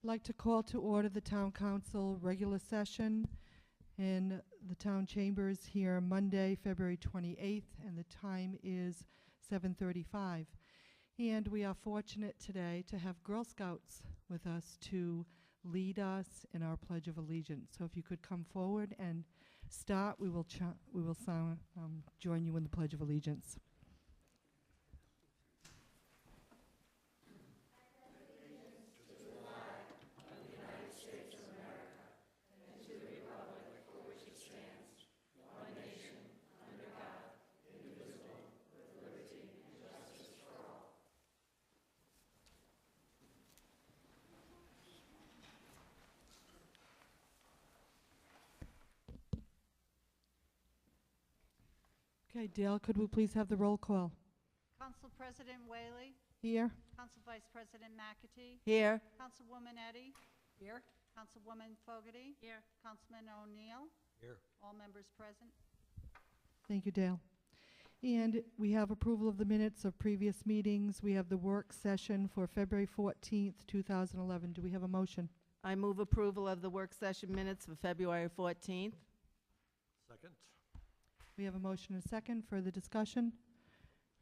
like to call to order the Town Council regular session in the Town Chambers here Monday, February 28th, and the time is 7:35. And we are fortunate today to have Girl Scouts with us to lead us in our Pledge of Allegiance. So if you could come forward and start, we will join you in the Pledge of Allegiance. Okay, Dale, could we please have the roll call? Council President Whaley. Here. Council Vice President McAtee. Here. Councilwoman Eddy. Here. Councilwoman Fogarty. Here. Councilman O'Neill. Here. All members present. Thank you, Dale. And we have approval of the minutes of previous meetings. We have the work session for February 14th, 2011. Do we have a motion? I move approval of the work session minutes for February 14th. Second. We have a motion and a second. Further discussion?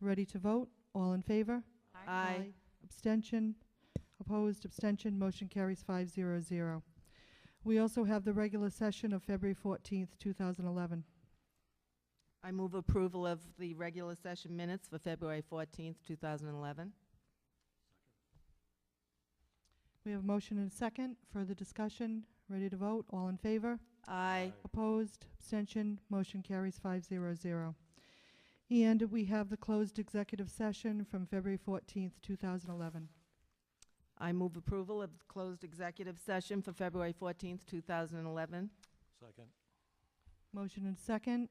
Ready to vote? All in favor? Aye. Abstention? Opposed? Abstention? Motion carries 5-0-0. We also have the regular session of February 14th, 2011. I move approval of the regular session minutes for February 14th, 2011. We have a motion and a second. Further discussion? Ready to vote? All in favor? Aye. Opposed? Abstention? Motion carries 5-0-0. And we have the closed executive session from February 14th, 2011. I move approval of the closed executive session for February 14th, 2011. Second. Motion and second.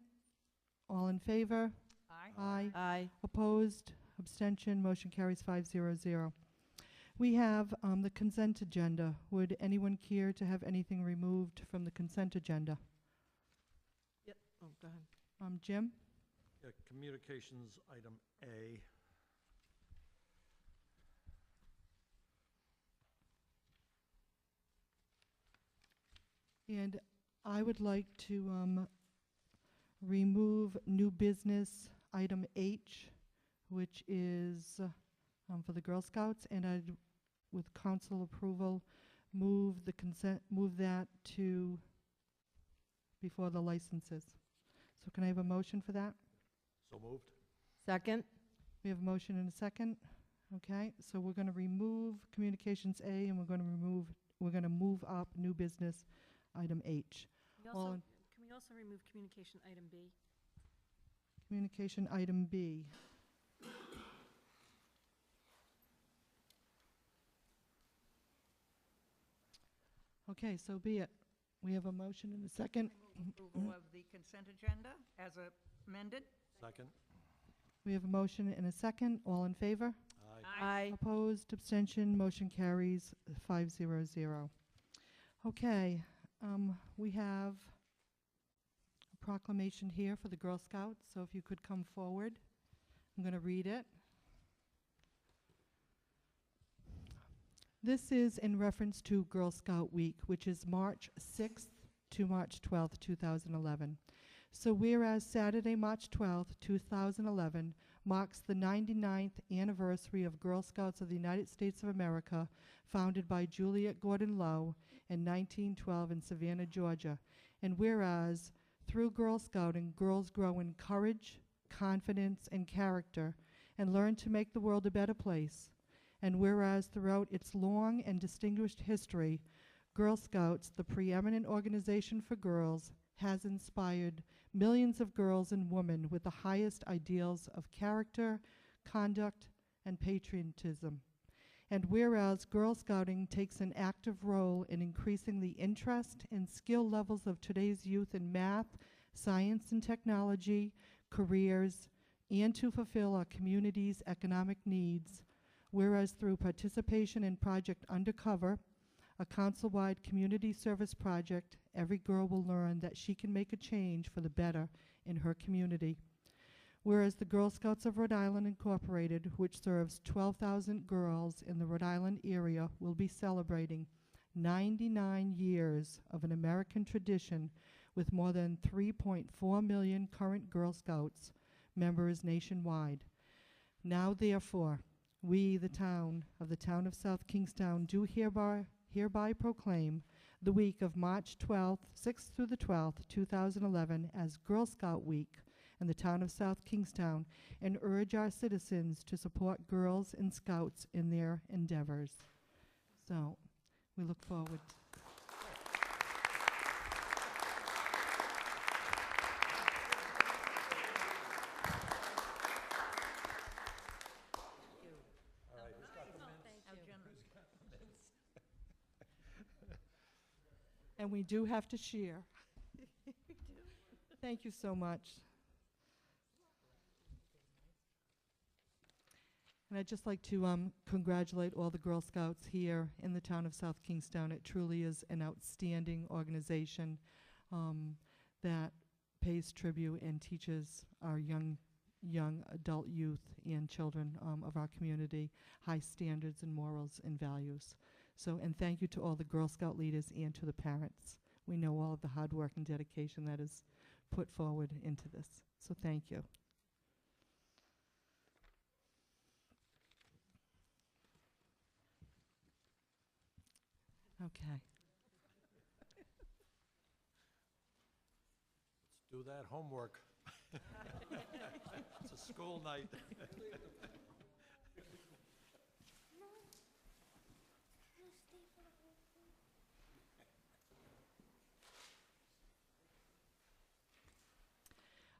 All in favor? Aye. Aye. Opposed? Abstention? Motion carries 5-0-0. We have the consent agenda. Would anyone care to have anything removed from the consent agenda? Yep. Oh, go ahead. Jim? Yeah, communications item A. And I would like to remove new business item H, which is for the Girl Scouts, and I'd, with council approval, move that to before the licenses. So can I have a motion for that? So moved. Second. We have a motion and a second. Okay, so we're going to remove communications A, and we're going to move up new business item H. Can we also remove communication item B? Communication item B. Okay, so be it. We have a motion and a second. Approval of the consent agenda as amended. Second. We have a motion and a second. All in favor? Aye. Aye. Opposed? Abstention? Motion carries 5-0-0. Okay, we have a proclamation here for the Girl Scouts, so if you could come forward. I'm going to read it. This is in reference to Girl Scout Week, which is March 6th to March 12th, 2011. So whereas Saturday, March 12th, 2011, marks the 99th anniversary of Girl Scouts of the United States of America, founded by Juliet Gordon Low in 1912 in Savannah, Georgia. And whereas through Girl Scouting, girls grow in courage, confidence, and character, and learn to make the world a better place. And whereas throughout its long and distinguished history, Girl Scouts, the preeminent organization for girls, has inspired millions of girls and women with the highest ideals of character, conduct, and patriotism. And whereas Girl Scouting takes an active role in increasing the interest and skill levels of today's youth in math, science and technology, careers, and to fulfill our community's economic needs, whereas through participation in Project Undercover, a council-wide community service project, every girl will learn that she can make a change for the better in her community. Whereas the Girl Scouts of Rhode Island Incorporated, which serves 12,000 girls in the Rhode Island area, will be celebrating 99 years of an American tradition with more than 3.4 million current Girl Scouts members nationwide. Now, therefore, we, the town of South Kingstown, do hereby proclaim the week of March 12th, 6th through the 12th, 2011, as Girl Scout Week in the town of South Kingstown, and urge our citizens to support girls and scouts in their endeavors. So, we look forward. How generous. And we do have to share. Thank you so much. And I'd just like to congratulate all the Girl Scouts here in the town of South Kingstown. It truly is an outstanding organization that pays tribute and teaches our young adult youth and children of our community high standards and morals and values. So, and thank you to all the Girl Scout leaders and to the parents. We know all of the hard work and dedication that is put forward into this. So thank you. Okay. Let's do that homework. It's a school night.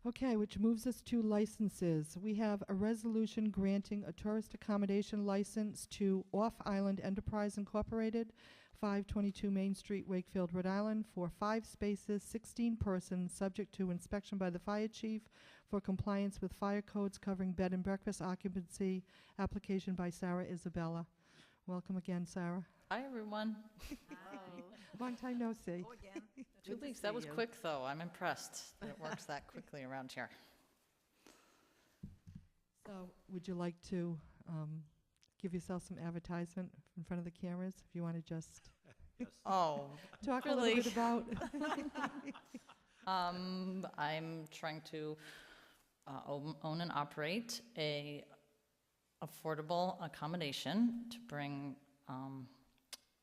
Okay, which moves us to licenses. We have a resolution granting a tourist accommodation license to Off Island Enterprise Incorporated, 522 Main Street, Wakefield, Rhode Island, for 5 spaces, 16 persons, subject to inspection by the fire chief for compliance with fire codes covering bed and breakfast occupancy. Application by Sarah Isabella. Welcome again, Sarah. Hi, everyone. Long time no see. Go again. 2 weeks, that was quick, though. I'm impressed that it works that quickly around here. So, would you like to give yourself some advertisement in front of the cameras, if you want to just Oh, talk a little Really? bit about? I'm trying to own and operate a affordable accommodation to bring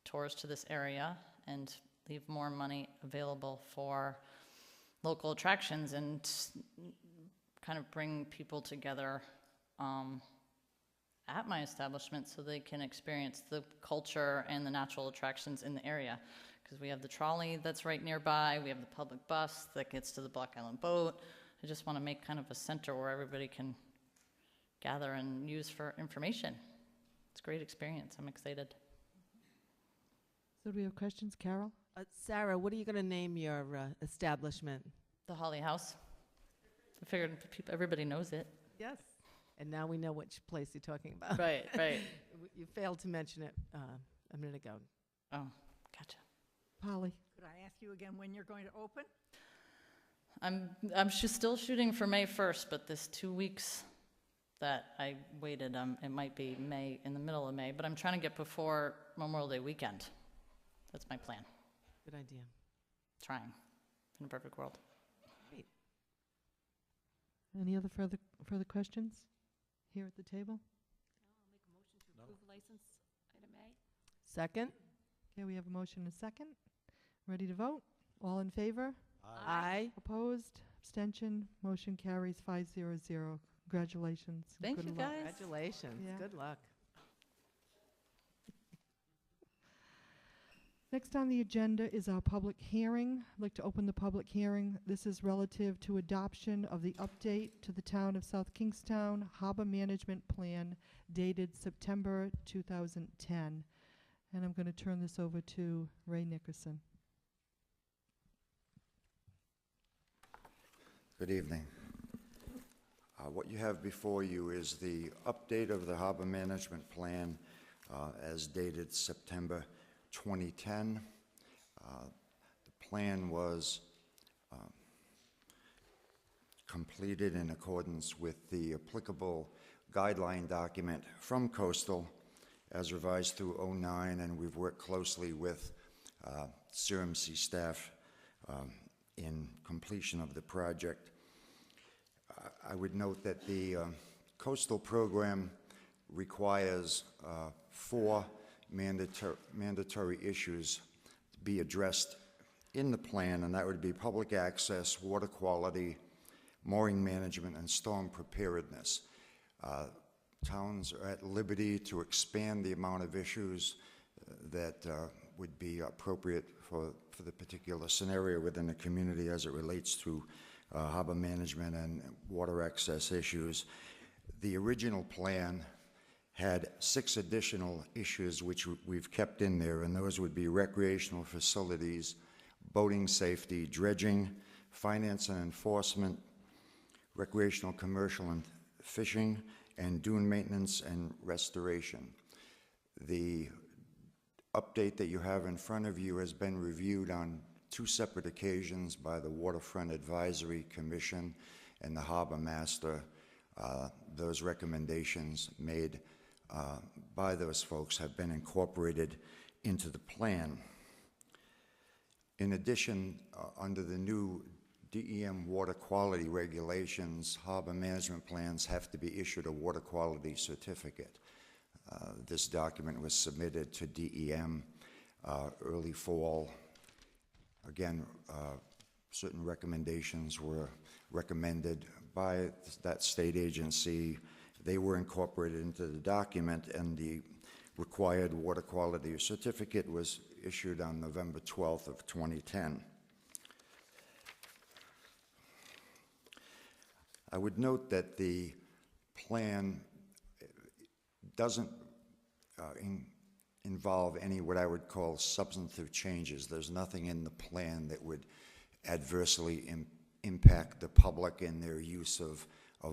tourists to this area and leave more money available for local attractions and kind of bring people together at my establishment so they can experience the culture and the natural attractions in the area. Because we have the trolley that's right nearby, we have the public bus that gets to the Block Island boat. I just want to make kind of a center where everybody can gather and use for information. It's a great experience. I'm excited. So do we have questions, Carol? Sarah, what are you going to name your establishment? The Holly House. I figured everybody knows it. Yes. And now we know which place you're talking about. Right, right. You failed to mention it a minute ago. Oh, gotcha. Polly? Could I ask you again when you're going to open? I'm still shooting for May 1st, but this 2 weeks that I waited, it might be May, in the middle of May, but I'm trying to get before Memorial Day weekend. That's my plan. Good idea. Trying. In a perfect world. Any other further questions here at the table? No. Approve license item A. Second? Okay, we have a motion and a second. Ready to vote? All in favor? Aye. Opposed? Abstention? Motion carries 500. Congratulations. and Thank good you, luck. guys. Congratulations. Yeah. Good luck. Next on the agenda is our public hearing. I'd like to open the public hearing. This is relative to adoption of the update to the Town of South Kingstown Harbor Management Plan dated September 2010. And I'm going to turn this over to Ray Nickerson. Good evening. What you have before you is the update of the Harbor Management Plan as dated September 2010. The plan was completed in accordance with the applicable guideline document from Coastal as revised through '09, and we've worked closely with CRMC staff in completion of the project. I would note that the coastal program requires 4 mandatory issues to be addressed in the plan, and that would be public access, water quality, mooring management, and storm preparedness. Towns are at liberty to expand the amount of issues that would be appropriate for the particular scenario within the community as it relates to harbor management and water access issues. The original plan had 6 additional issues which we've kept in there, and those would be recreational facilities, boating safety, dredging, finance and enforcement, recreational, commercial, and fishing, and dune maintenance and restoration. The update that you have in front of you has been reviewed on 2 separate occasions by the Waterfront Advisory Commission and the Harbor Master. Those recommendations made by those folks have been incorporated into the plan. In addition, under the new DEM water quality regulations, harbor management plans have to be issued a water quality certificate. This document was submitted to DEM early fall. Again, certain recommendations were recommended by that state agency. They were incorporated into the document, and the required water quality certificate was issued on November 12th of 2010. I would note that the plan doesn't involve any what I would call substantive changes. There's nothing in the plan that would adversely impact the public in their use of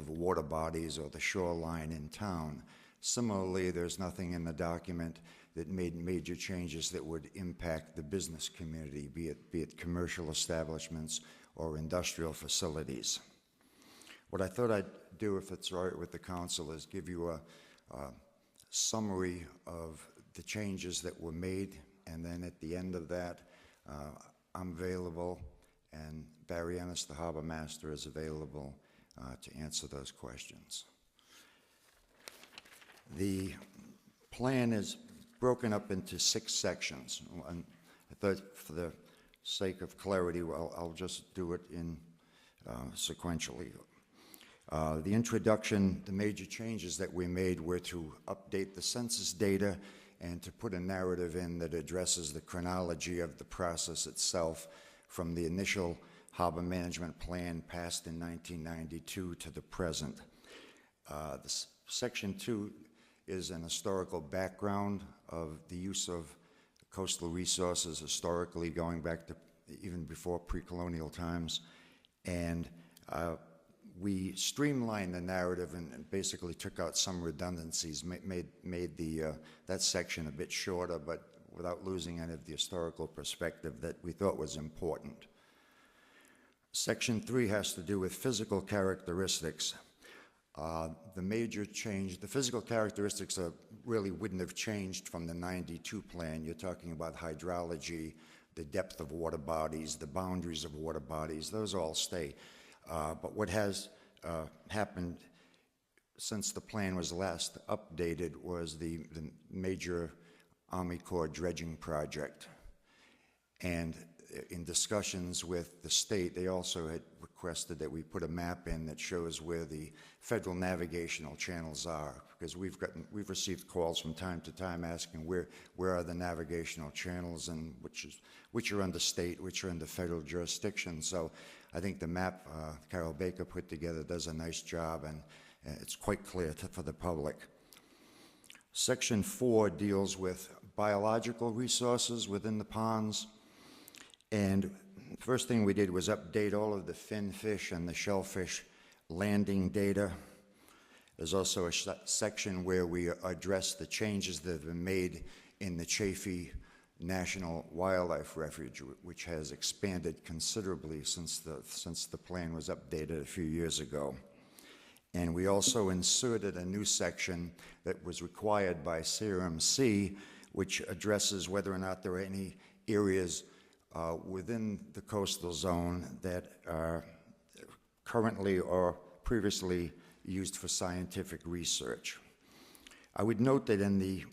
water bodies or the shoreline in town. Similarly, there's nothing in the document that made major changes that would impact the business community, be it commercial establishments or industrial facilities. What I thought I'd do, if it's all right with the council, is give you a summary of the changes that were made, and then at the end of that, I'm available, and Barry Ennis, the Harbor Master, is available to answer those questions. The plan is broken up into 6 sections. And I thought, for the sake of clarity, I'll just do it in sequentially. The introduction, the major changes that we made were to update the census data and to put a narrative in that addresses the chronology of the process itself from the initial harbor management plan passed in 1992 to the present. Section 2 is an historical background of the use of coastal resources historically, going back to even before pre-colonial times. And we streamlined the narrative and basically took out some redundancies, made that section a bit shorter, but without losing any of the historical perspective that we thought was important. Section 3 has to do with physical characteristics. The major change, the physical characteristics really wouldn't have changed from the 92 plan. You're talking about hydrology, the depth of water bodies, the boundaries of water bodies, those all stay. But what has happened since the plan was last updated was the major Army Corps dredging project. And in discussions with the state, they also had requested that we put a map in that shows where the federal navigational channels are, because we've received calls from time to time asking where are the navigational channels, and which are under state, which are under federal jurisdiction. So I think the map Carol Baker put together does a nice job, and it's quite clear for the public. Section 4 deals with biological resources within the ponds. And the first thing we did was update all of the finfish and the shellfish landing data. There's also a section where we address the changes that have been made in the Chaffee National Wildlife Refuge, which has expanded considerably since the plan was updated a few years ago. And we also inserted a new section that was required by CRMC, which addresses whether or not there are any areas within the coastal zone that are currently or previously used for scientific research. I would note that in the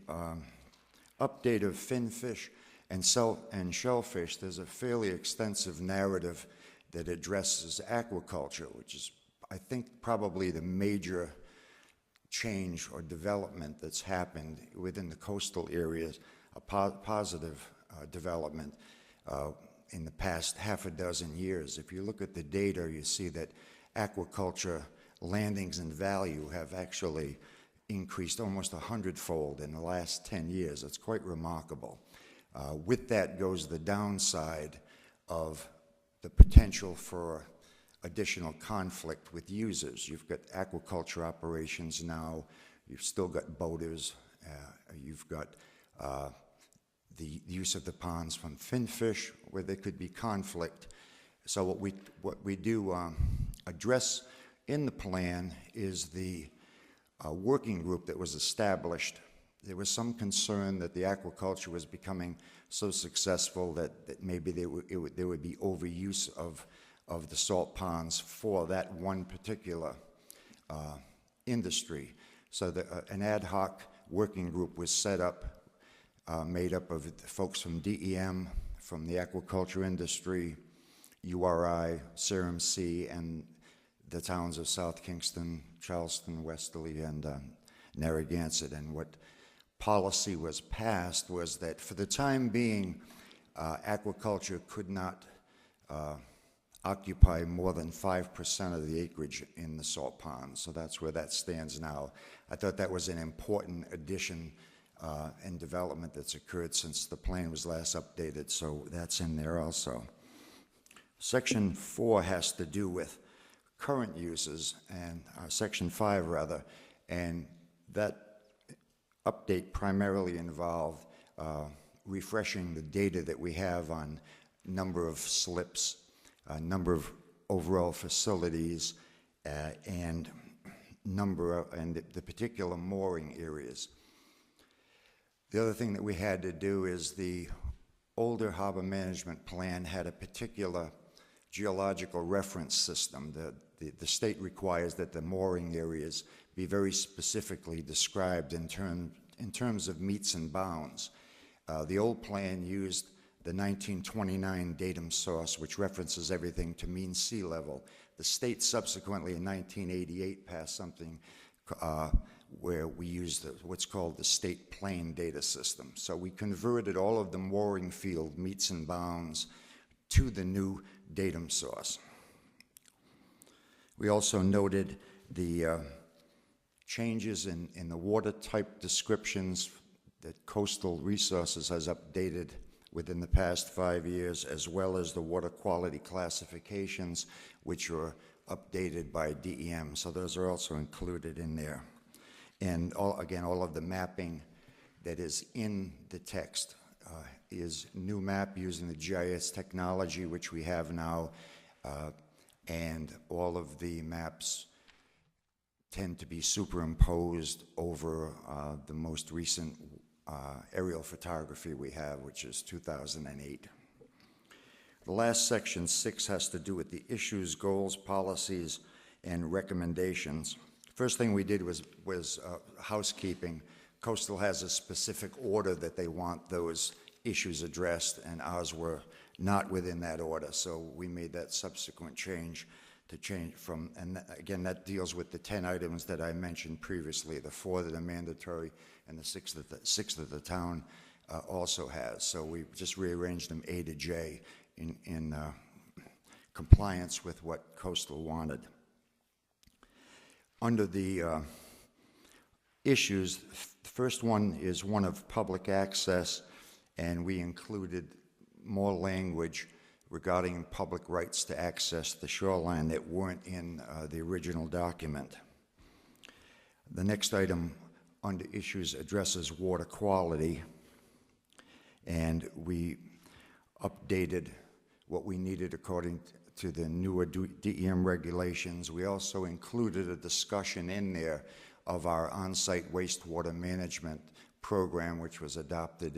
update of finfish and shellfish, there's a fairly extensive narrative that addresses aquaculture, which is, I think, probably the major change or development that's happened within the coastal areas, a positive development in the past half a dozen years. If you look at the data, you see that aquaculture landings and value have actually increased almost 100-fold in the last 10 years. It's quite remarkable. With that goes the downside of the potential for additional conflict with users. You've got aquaculture operations now, you've still got boaters, you've got the use of the ponds from finfish, where there could be conflict. So what we do address in the plan is the working group that was established. There was some concern that the aquaculture was becoming so successful that maybe there would be overuse of the salt ponds for that one particular industry. So an ad hoc working group was set up, made up of folks from DEM, from the aquaculture industry, URI, CRMC, and the towns of South Kingston, Charleston, Westerly, and Narragansett. And what policy was passed was that for the time being, aquaculture could not occupy more than 5% of the acreage in the salt ponds. So that's where that stands now. I thought that was an important addition and development that's occurred since the plan was last updated, so that's in there also. Section 4 has to do with current uses, and Section 5 rather, and that update primarily involved refreshing the data that we have on number of slips, number of overall facilities, and the particular mooring areas. The other thing that we had to do is the older harbor management plan had a particular geological reference system. The state requires that the mooring areas be very specifically described in terms of meets and bounds. The old plan used the 1929 datum source, which references everything to mean sea level. The state subsequently in 1988 passed something where we used what's called the state plane data system. So we converted all of the mooring field meets and bounds to the new datum source. We also noted the changes in the water type descriptions that Coastal Resources has updated within the past 5 years, as well as the water quality classifications, which were updated by DEM. So those are also included in there. And again, all of the mapping that is in the text is new map using the GIS technology, which we have now, and all of the maps tend to be superimposed over the most recent aerial photography we have, which is 2008. The last section, 6, has to do with the issues, goals, policies, and recommendations. First thing we did was housekeeping. Coastal has a specific order that they want those issues addressed, and ours were not within that order, so we made that subsequent change to change from, and again, that deals with the 10 items that I mentioned previously, the 4 that are mandatory, and the 6 that the town also has. So we just rearranged them A to J in compliance with what Coastal wanted. Under the issues, the first one is one of public access, and we included more language regarding public rights to access the shoreline that weren't in the original document. The next item under issues addresses water quality, and we updated what we needed according to the newer DEM regulations. We also included a discussion in there of our on-site wastewater management program, which was adopted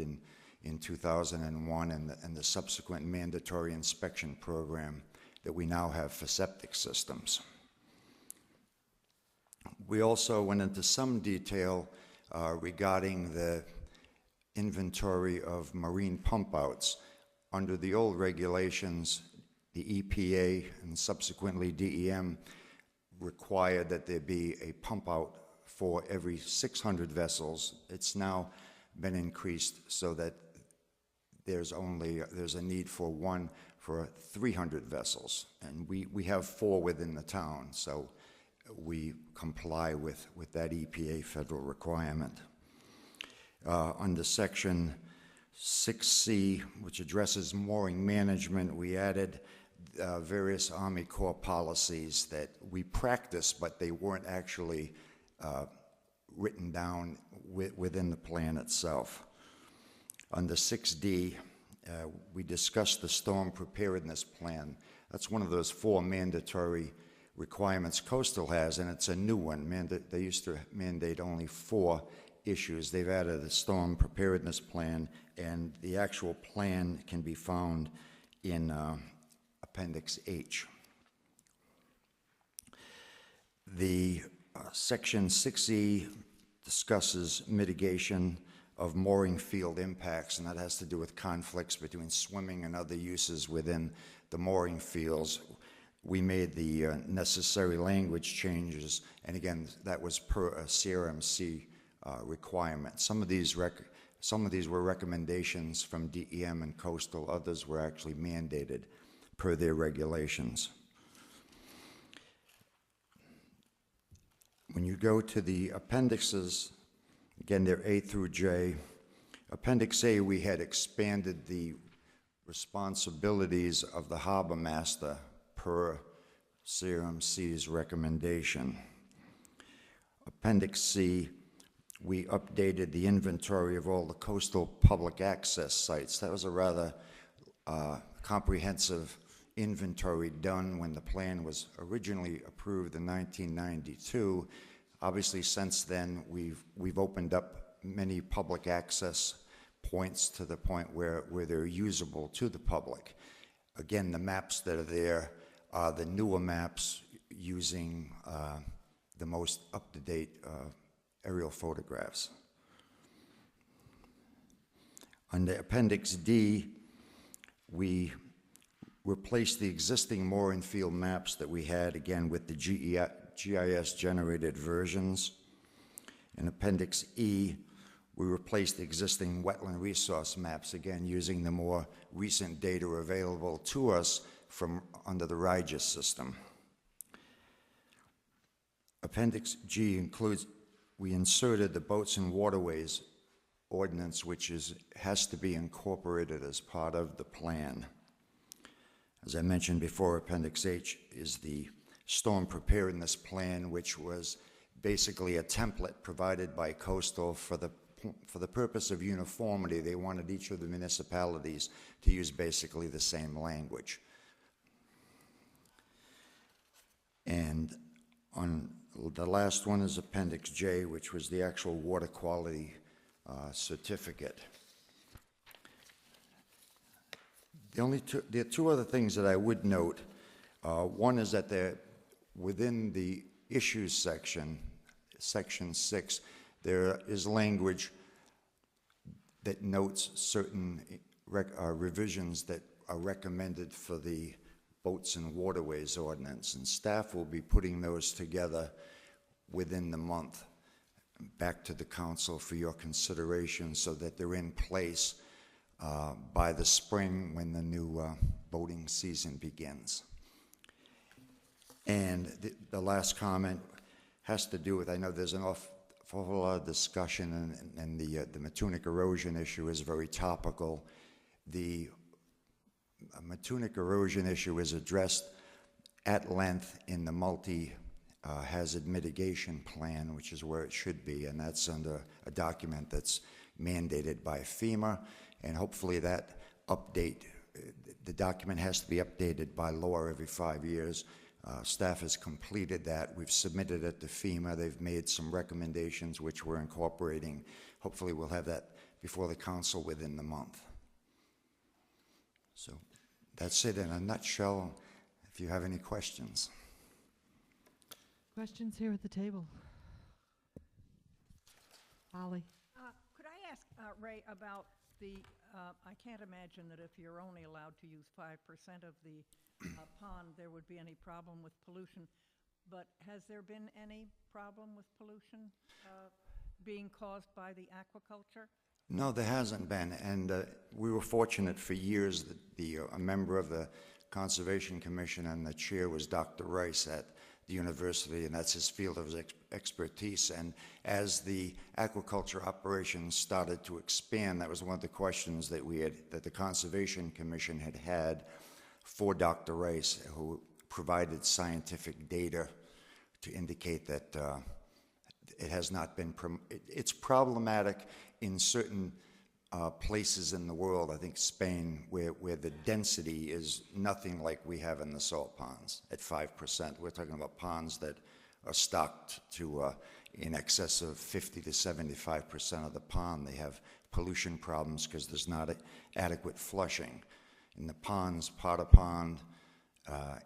in 2001 and the subsequent mandatory inspection program that we now have for septic systems. We also went into some detail regarding the inventory of marine pump outs. Under the old regulations, the EPA and subsequently DEM required that there be a pump out for every 600 vessels. It's now been increased so that there's a need for one for 300 vessels. And we have 4 within the town, so we comply with that EPA federal requirement. Under section 6C, which addresses mooring management, we added various Army Corps policies that we practice, but they weren't actually written down within the plan itself. Under 6D, we discussed the storm preparedness plan. That's one of those 4 mandatory requirements Coastal has, and it's a new one. They used to mandate only 4 issues. They've added a storm preparedness plan, and the actual plan can be found in Appendix H. The Section 6E discusses mitigation of mooring field impacts, and that has to do with conflicts between swimming and other uses within the mooring fields. We made the necessary language changes, and again, that was per a CRMC requirement. Some of these were recommendations from DEM and Coastal. Others were actually mandated per their regulations. When you go to the appendixes, again, they're A through J. Appendix A, we had expanded the responsibilities of the harbor master per CRMC's recommendation. Appendix C, we updated the inventory of all the coastal public access sites. That was a rather comprehensive inventory done when the plan was originally approved in 1992. Obviously, since then, we've opened up many public access points to the point where they're usable to the public. Again, the maps that are there are the newer maps using the most up-to-date aerial photographs. Under Appendix D, we replaced the existing mooring field maps that we had, again, with the GIS-generated versions. In Appendix E, we replaced the existing wetland resource maps, again, using the more recent data available to us from under the RIGIS system. Appendix G includes, we inserted the boats and waterways ordinance, which has to be incorporated as part of the plan. As I mentioned before, Appendix H is the storm preparedness plan, which was basically a template provided by Coastal for the purpose of uniformity. They wanted each of the municipalities to use basically the same language. And on the last one is Appendix J, which was the actual water quality certificate. There are 2 other things that I would note. One is that within the issues section, Section 6, there is language that notes certain revisions that are recommended for the Boats and Waterways Ordinance, and staff will be putting those together within the month back to the council for your consideration so that they're in place by the spring when the new boating season begins. And the last comment has to do with, I know there's an awful lot of discussion, and the Matunic erosion issue is very topical. The Matunic erosion issue is addressed at length in the multi-hazard mitigation plan, which is where it should be, and that's under a document that's mandated by FEMA, and hopefully that update, the document has to be updated by law every 5 years. Staff has completed that. We've submitted it to FEMA. They've made some recommendations which we're incorporating. Hopefully we'll have that before the council within the month. So that's it in a nutshell, if you have any questions. Questions here at the table? Holly? Could I ask, Ray, about the, I can't imagine that if you're only allowed to use 5% of the pond, there would be any problem with pollution. But has there been any problem with pollution being caused by the aquaculture? No, there hasn't been, and we were fortunate for years that a member of the Conservation Commission and the chair was Dr. Rice at the university, and that's his field of expertise. And as the aquaculture operations started to expand, that was one of the questions that that the Conservation Commission had for Dr. Rice, who provided scientific data to indicate that it has not been, it's problematic in certain places in the world, I think Spain, where the density is nothing like we have in the salt ponds at 5%. We're talking about ponds that are stocked to in excess of 50 to 75% of the pond. They have pollution problems because there's not adequate flushing. In the ponds, Potter Pond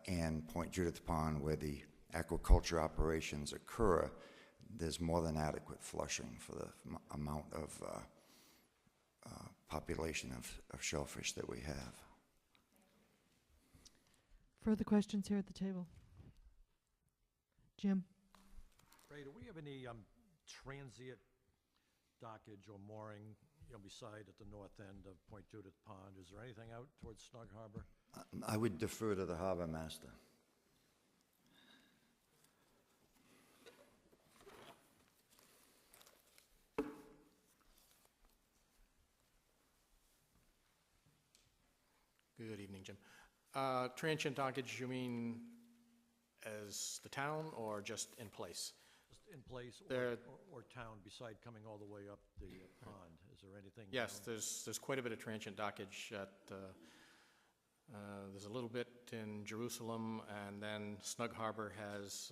and Point Judith Pond, where the aquaculture operations occur, there's more than adequate flushing for the amount of population of shellfish that we have. Further questions here at the table? Jim? Ray, do we have any transient dockage or mooring, beside at the north end of Point Judith Pond? Is there anything out towards Snug Harbor? I would defer to the harbor master. Good evening, Jim. Transient dockage, you mean as the town or just in place? Just in place There- or town, beside coming all the way up the pond? Is there anything? Yes, down? there's quite a bit of transient dockage at, there's a little bit in Jerusalem, and then Snug Harbor has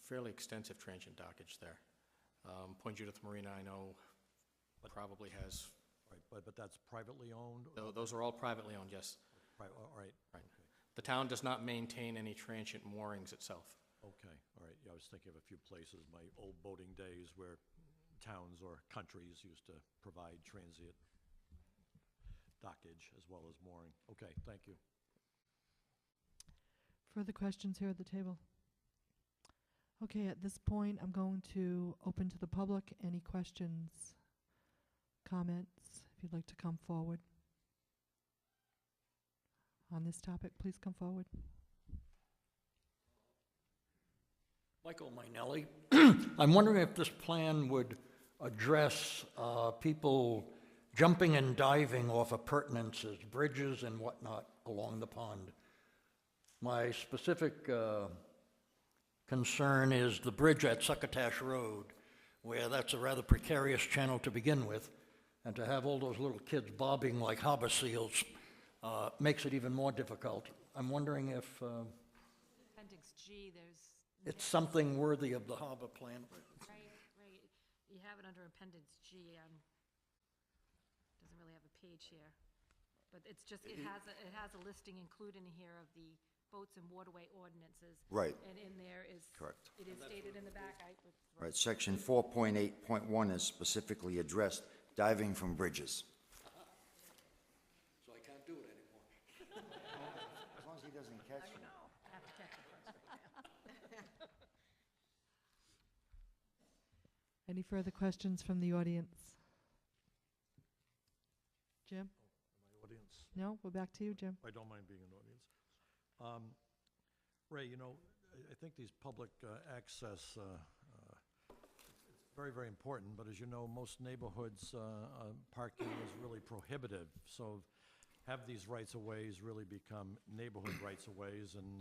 fairly extensive transient dockage there. Point Judith Marina, I know, probably has, Right, but that's privately owned? those are all privately owned, yes. All right. Right. Okay. The town does not maintain any transient moorings itself. Okay, all right. Yeah, I was thinking of a few places, my old boating days, where towns or countries used to provide transient dockage as well as mooring. Okay, thank you. Further questions here at the table? Okay, at this point, I'm going to open to the public. Any questions, comments, if you'd like to come forward on this topic, please come forward. Michael Mainelli. I'm wondering if this plan would address people jumping and diving off appurtenances, bridges and whatnot along the pond. My specific concern is the bridge at Succotash Road, where that's a rather precarious channel to begin with, and to have all those little kids bobbing like harbor seals makes it even more difficult. I'm wondering if Appendix G, there's, it's something worthy of the harbor plan. right, you have it under Appendix G, doesn't really have a page here. But it's just, it has a listing included in here of the boats and waterway ordinances. Right. And in there is. Correct. It is stated in the back. Right, section 4.8.1 is specifically addressed diving from bridges. So I can't do it anymore. As long as he doesn't catch it. Have to check it first. Any further questions from the audience? Jim? My audience. No? We're back to you, Jim. I don't mind being an audience. Ray, I think these public access, it's very, very important, but as you know, most neighborhoods, parking is really prohibitive. So have these rights-of-ways really become neighborhood rights-of-ways, and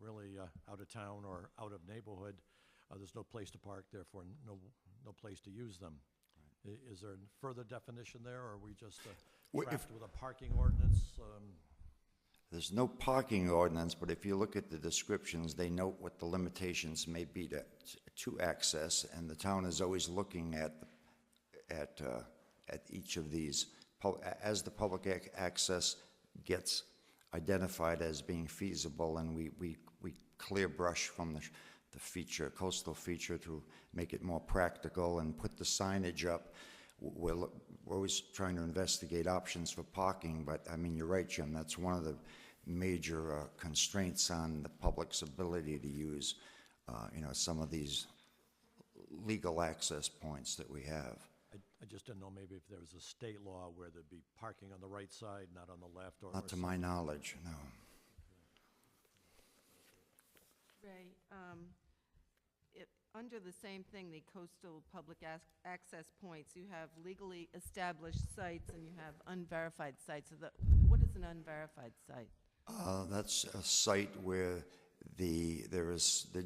really out of town or out of neighborhood, there's no place to park, therefore no place to use them. Is there a further definition there, or are we just trapped with a parking ordinance? There's no parking ordinance, but if you look at the descriptions, they note what the limitations may be to access, and the town is always looking at each of these, as the public access gets identified as being feasible, and we clear brush from the feature, coastal feature, to make it more practical and put the signage up. We're always trying to investigate options for parking, but I mean, you're right, Jim, that's one of the major constraints on the public's ability to use, some of these legal access points that we have. I just didn't know maybe if there was a state law where there'd be parking on the right side, not on the left, or Not to my knowledge, no. Ray, under the same thing, the coastal public access points, you have legally established sites and you have unverified sites. So what is an unverified site? That's a site where the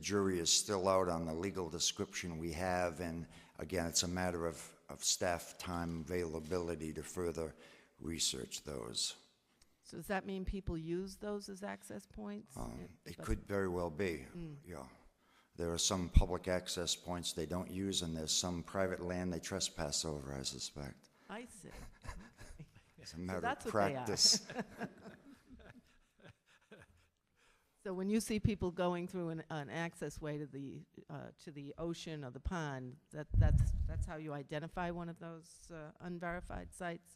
jury is still out on the legal description we have, and again, it's a matter of staff time availability to further research those. So does that mean people use those as access points? It could very well be, yeah. There are some public access points they don't use, and there's some private land they trespass over, I suspect. I see. It's a matter that's of what they are. practice. So when you see people going through an access way to the ocean or the pond, that's how you identify one of those unverified sites?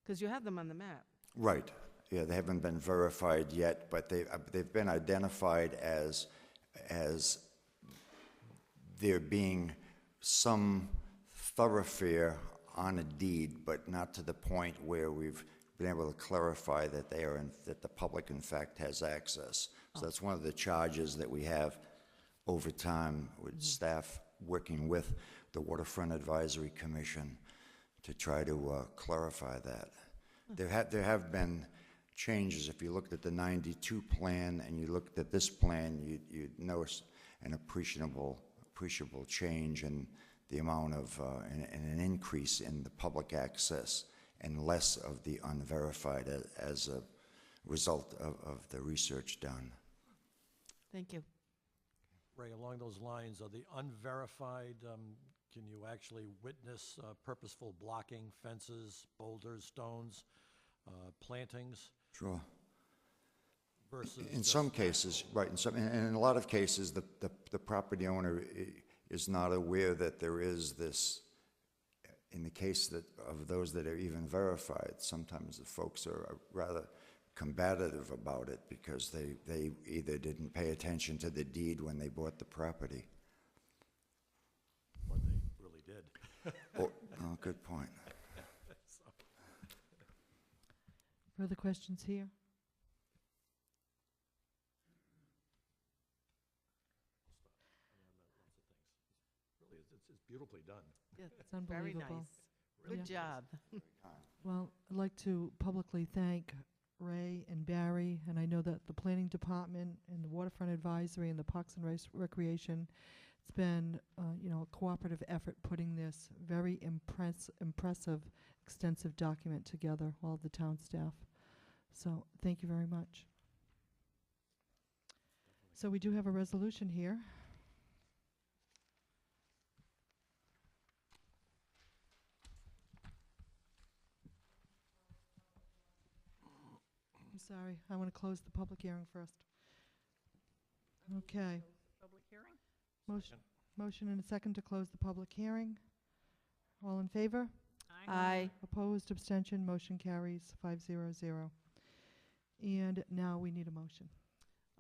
Because you have them on the map. Right, yeah, they haven't been verified yet, but they've been identified as there being some thoroughfare on a deed, but not to the point where we've been able to clarify that that the public in fact has access. So that's one of the charges that we have over time with staff working with the Waterfront Advisory Commission to try to clarify that. There have been changes. If you looked at the 92 plan and you looked at this plan, you'd notice an appreciable change in the amount of, and an increase in the public access and less of the unverified as a result of the research done. Thank you. Ray, along those lines, are the unverified, can you actually witness purposeful blocking, fences, boulders, stones, plantings? Sure. Versus In just some cases, right, and in a lot of cases, the property owner is not aware that there is this. In the case of those that are even verified, sometimes the folks are rather combative about it because they either didn't pay attention to the deed when they bought the property. Or they really did. Oh, good point. Further questions here? Really, it's beautifully done. Yeah, It's very unbelievable. nice. Good job. Well, I'd like to publicly thank Ray and Barry, and I know that the Planning Department and the Waterfront Advisory and the Parks and Recreation, it's been, a cooperative effort putting this very impressive, extensive document together, all the town staff. So, thank you very much. So we do have a resolution here. I'm sorry, I want to close the public hearing first. Okay. Public hearing? Motion and a second to close the public hearing. All in favor? Aye. Opposed, abstention, motion carries 500. And now we need a motion.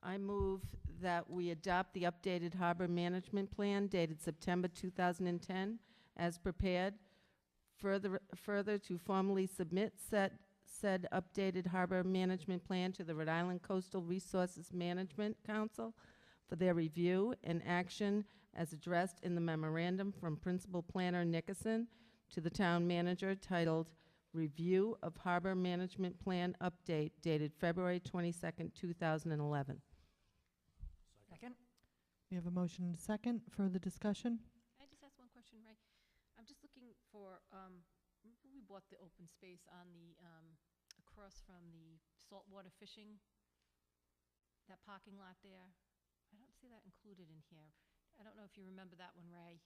I move that we adopt the updated harbor management plan dated September 2010 as prepared. Further to formally submit said updated harbor management plan to the Rhode Island Coastal Resources Management Council for their review and action as addressed in the memorandum from Principal Planner Nickerson to the town manager titled Review of Harbor Management Plan Update dated February 22nd, 2011. Second? We have a motion and a second. Further discussion? Can I just ask one question, Ray? I'm just looking for, remember we bought the open space on the, across from the saltwater fishing, that parking lot there? I don't see that included in here. I don't know if you remember that one, Ray.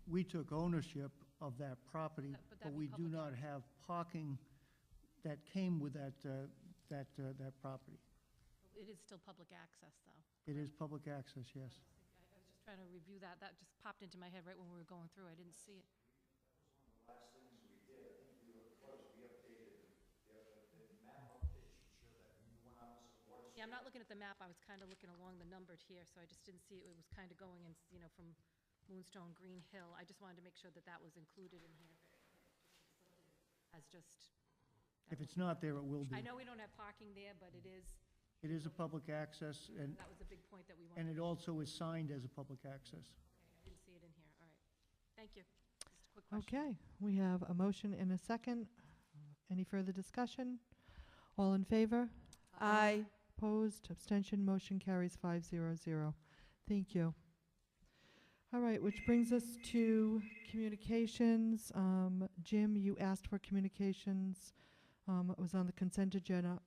we took ownership of that property, But but that'd be we do public not have parking that came with that property. It is still public access, though. It is public access, yes. I was just trying to review that. That just popped into my head right when we were going through. I didn't see it. Yeah, I'm not looking at the map. I was kind of looking along the numbered here, so I just didn't see it. It was kind of going in, from Moonstone, Green Hill. I just wanted to make sure that that was included in here as just. If it's not there, it will be. I know we don't have parking there, but it is, It is a public access, and, that was a big point that we and wanted. it also is signed as a public access. Okay, I didn't see it in here. All right. Thank you. Just a quick question. Okay, we have a motion and a second. Any further discussion? All in favor? Aye. Opposed, abstention, motion carries 500. Thank you. All right, which brings us to communications. Jim, you asked for communications. It was on the consent agenda,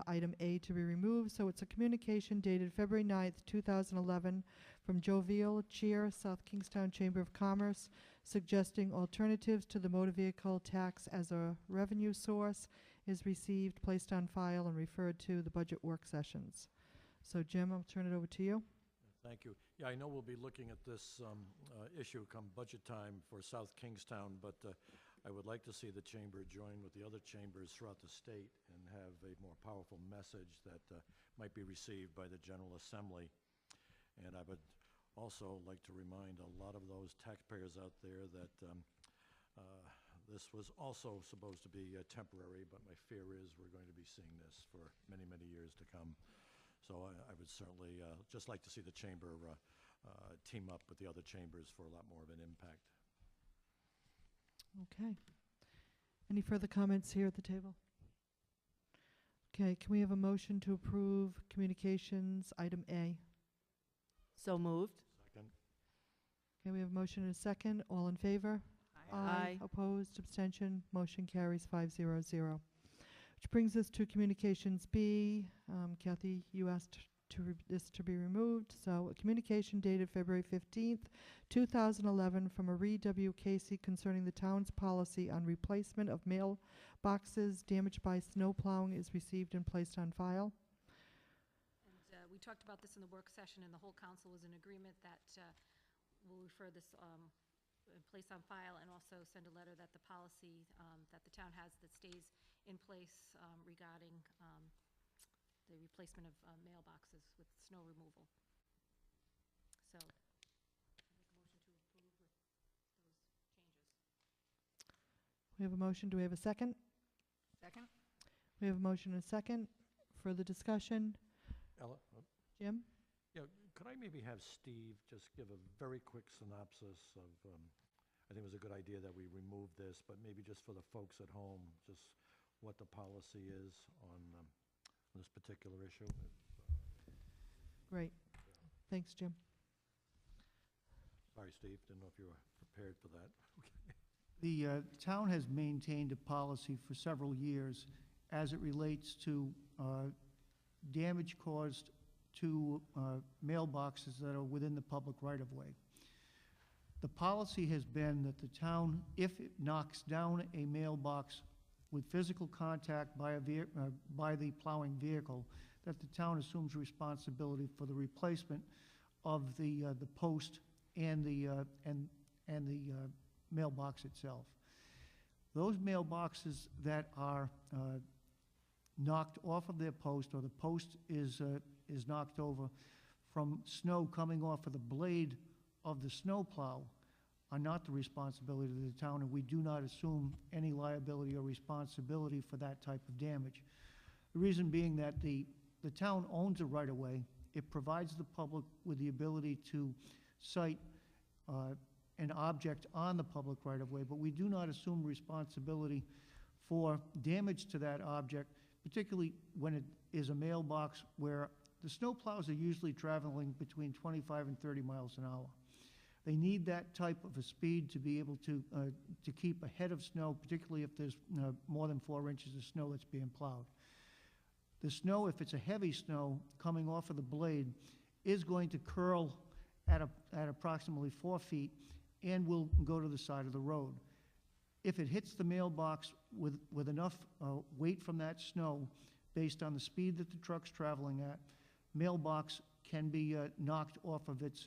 item A to be removed. So it's a communication dated February 9th, 2011, from Jovial Cheer, South Kingstown Chamber of Commerce, suggesting alternatives to the motor vehicle tax as a revenue source is received, placed on file, and referred to the budget work sessions. So Jim, I'll turn it over to you. Thank you. Yeah, I know we'll be looking at this issue come budget time for South Kingstown, but I would like to see the chamber join with the other chambers throughout the state and have a more powerful message that might be received by the General Assembly. And I would also like to remind a lot of those taxpayers out there that this was also supposed to be temporary, but my fear is we're going to be seeing this for many, many years to come. So I would certainly just like to see the chamber team up with the other chambers for a lot more of an impact. Okay. Any further comments here at the table? Okay, can we have a motion to approve communications, item A? So moved. Second? Okay, we have a motion and a second. All in favor? Aye. Opposed, abstention, motion carries 500. Which brings us to communications B. Kathy, you asked this to be removed. So a communication dated February 15th, 2011 from Marie W. Casey concerning the town's policy on replacement of mailboxes damaged by snow plowing is received and placed on file. And we talked about this in the work session, and the whole council was in agreement that we'll refer this, place on file, and also send a letter that the policy that the town has that stays in place regarding the replacement of mailboxes with snow removal. So, I make a motion to approve with those changes. We have a motion. Do we have a second? Second? We have a motion and a second. Further discussion? Ella? Jim? Yeah, could I maybe have Steve just give a very quick synopsis of, I think it was a good idea that we removed this, but maybe just for the folks at home, just what the policy is on this particular issue? Great. Thanks, Jim. Sorry, Steve, didn't know if you were prepared for that. The town has maintained a policy for several years as it relates to damage caused to mailboxes that are within the public right-of-way. The policy has been that the town, if it knocks down a mailbox with physical contact by the plowing vehicle, that the town assumes responsibility for the replacement of the post and the mailbox itself. Those mailboxes that are knocked off of their post, or the post is knocked over from snow coming off of the blade of the snow plow, are not the responsibility of the town, and we do not assume any liability or responsibility for that type of damage. The reason being that the town owns a right-of-way. It provides the public with the ability to cite an object on the public right-of-way, but we do not assume responsibility for damage to that object, particularly when it is a mailbox where the snow plows are usually traveling between 25 and 30 miles an hour. They need that type of a speed to be able to keep ahead of snow, particularly if there's more than 4 inches of snow that's being plowed. The snow, if it's a heavy snow coming off of the blade, is going to curl at approximately 4 feet and will go to the side of the road. If it hits the mailbox with enough weight from that snow, based on the speed that the truck's traveling at, mailbox can be knocked off of its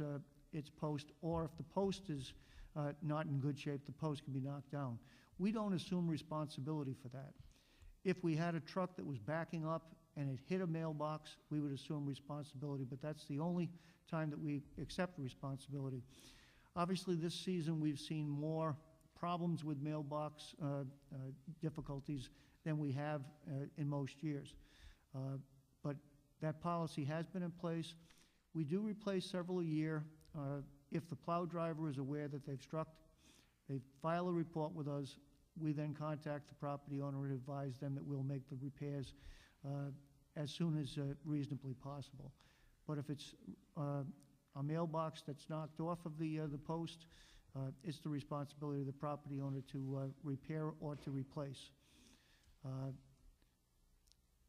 post, or if the post is not in good shape, the post can be knocked down. We don't assume responsibility for that. If we had a truck that was backing up and it hit a mailbox, we would assume responsibility, but that's the only time that we accept responsibility. Obviously, this season, we've seen more problems with mailbox difficulties than we have in most years. But that policy has been in place. We do replace several a year. If the plow driver is aware that they've struck, they file a report with us. We then contact the property owner and advise them that we'll make the repairs as soon as reasonably possible. But if it's a mailbox that's knocked off of the post, it's the responsibility of the property owner to repair or to replace.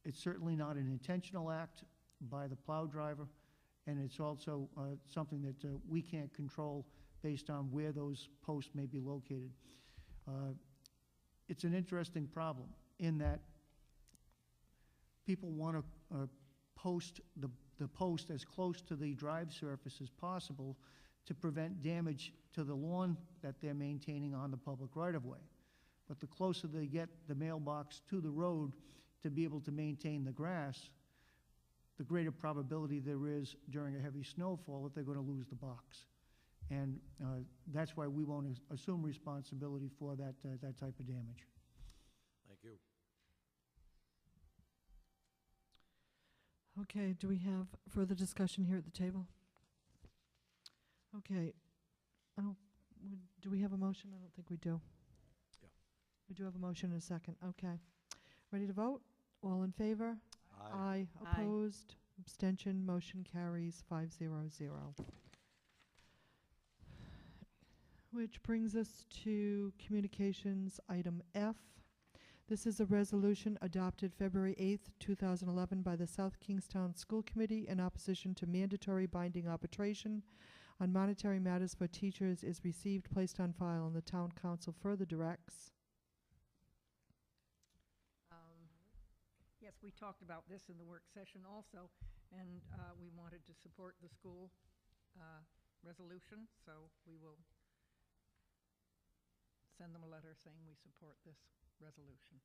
It's certainly not an intentional act by the plow driver, and it's also something that we can't control based on where those posts may be located. It's an interesting problem in that people want to post the post as close to the drive surface as possible to prevent damage to the lawn that they're maintaining on the public right-of-way. But the closer they get the mailbox to the road to be able to maintain the grass, the greater probability there is during a heavy snowfall that they're going to lose the box. And that's why we won't assume responsibility for that type of damage. Thank you. Okay, do we have further discussion here at the table? Okay, do we have a motion? I don't think we do. Yeah. We do have a motion and a second, okay. Ready to vote? All in favor? Aye. Aye. Aye. Opposed? Abstention? Motion carries 500. Which brings us to communications item F. This is a resolution adopted February 8th, 2011 by the South Kingstown School Committee in opposition to mandatory binding arbitration on monetary matters for teachers is received, placed on file, and the town council further directs. Yes, we talked about this in the work session also, and we wanted to support the school resolution, so we will send them a letter saying we support this resolution.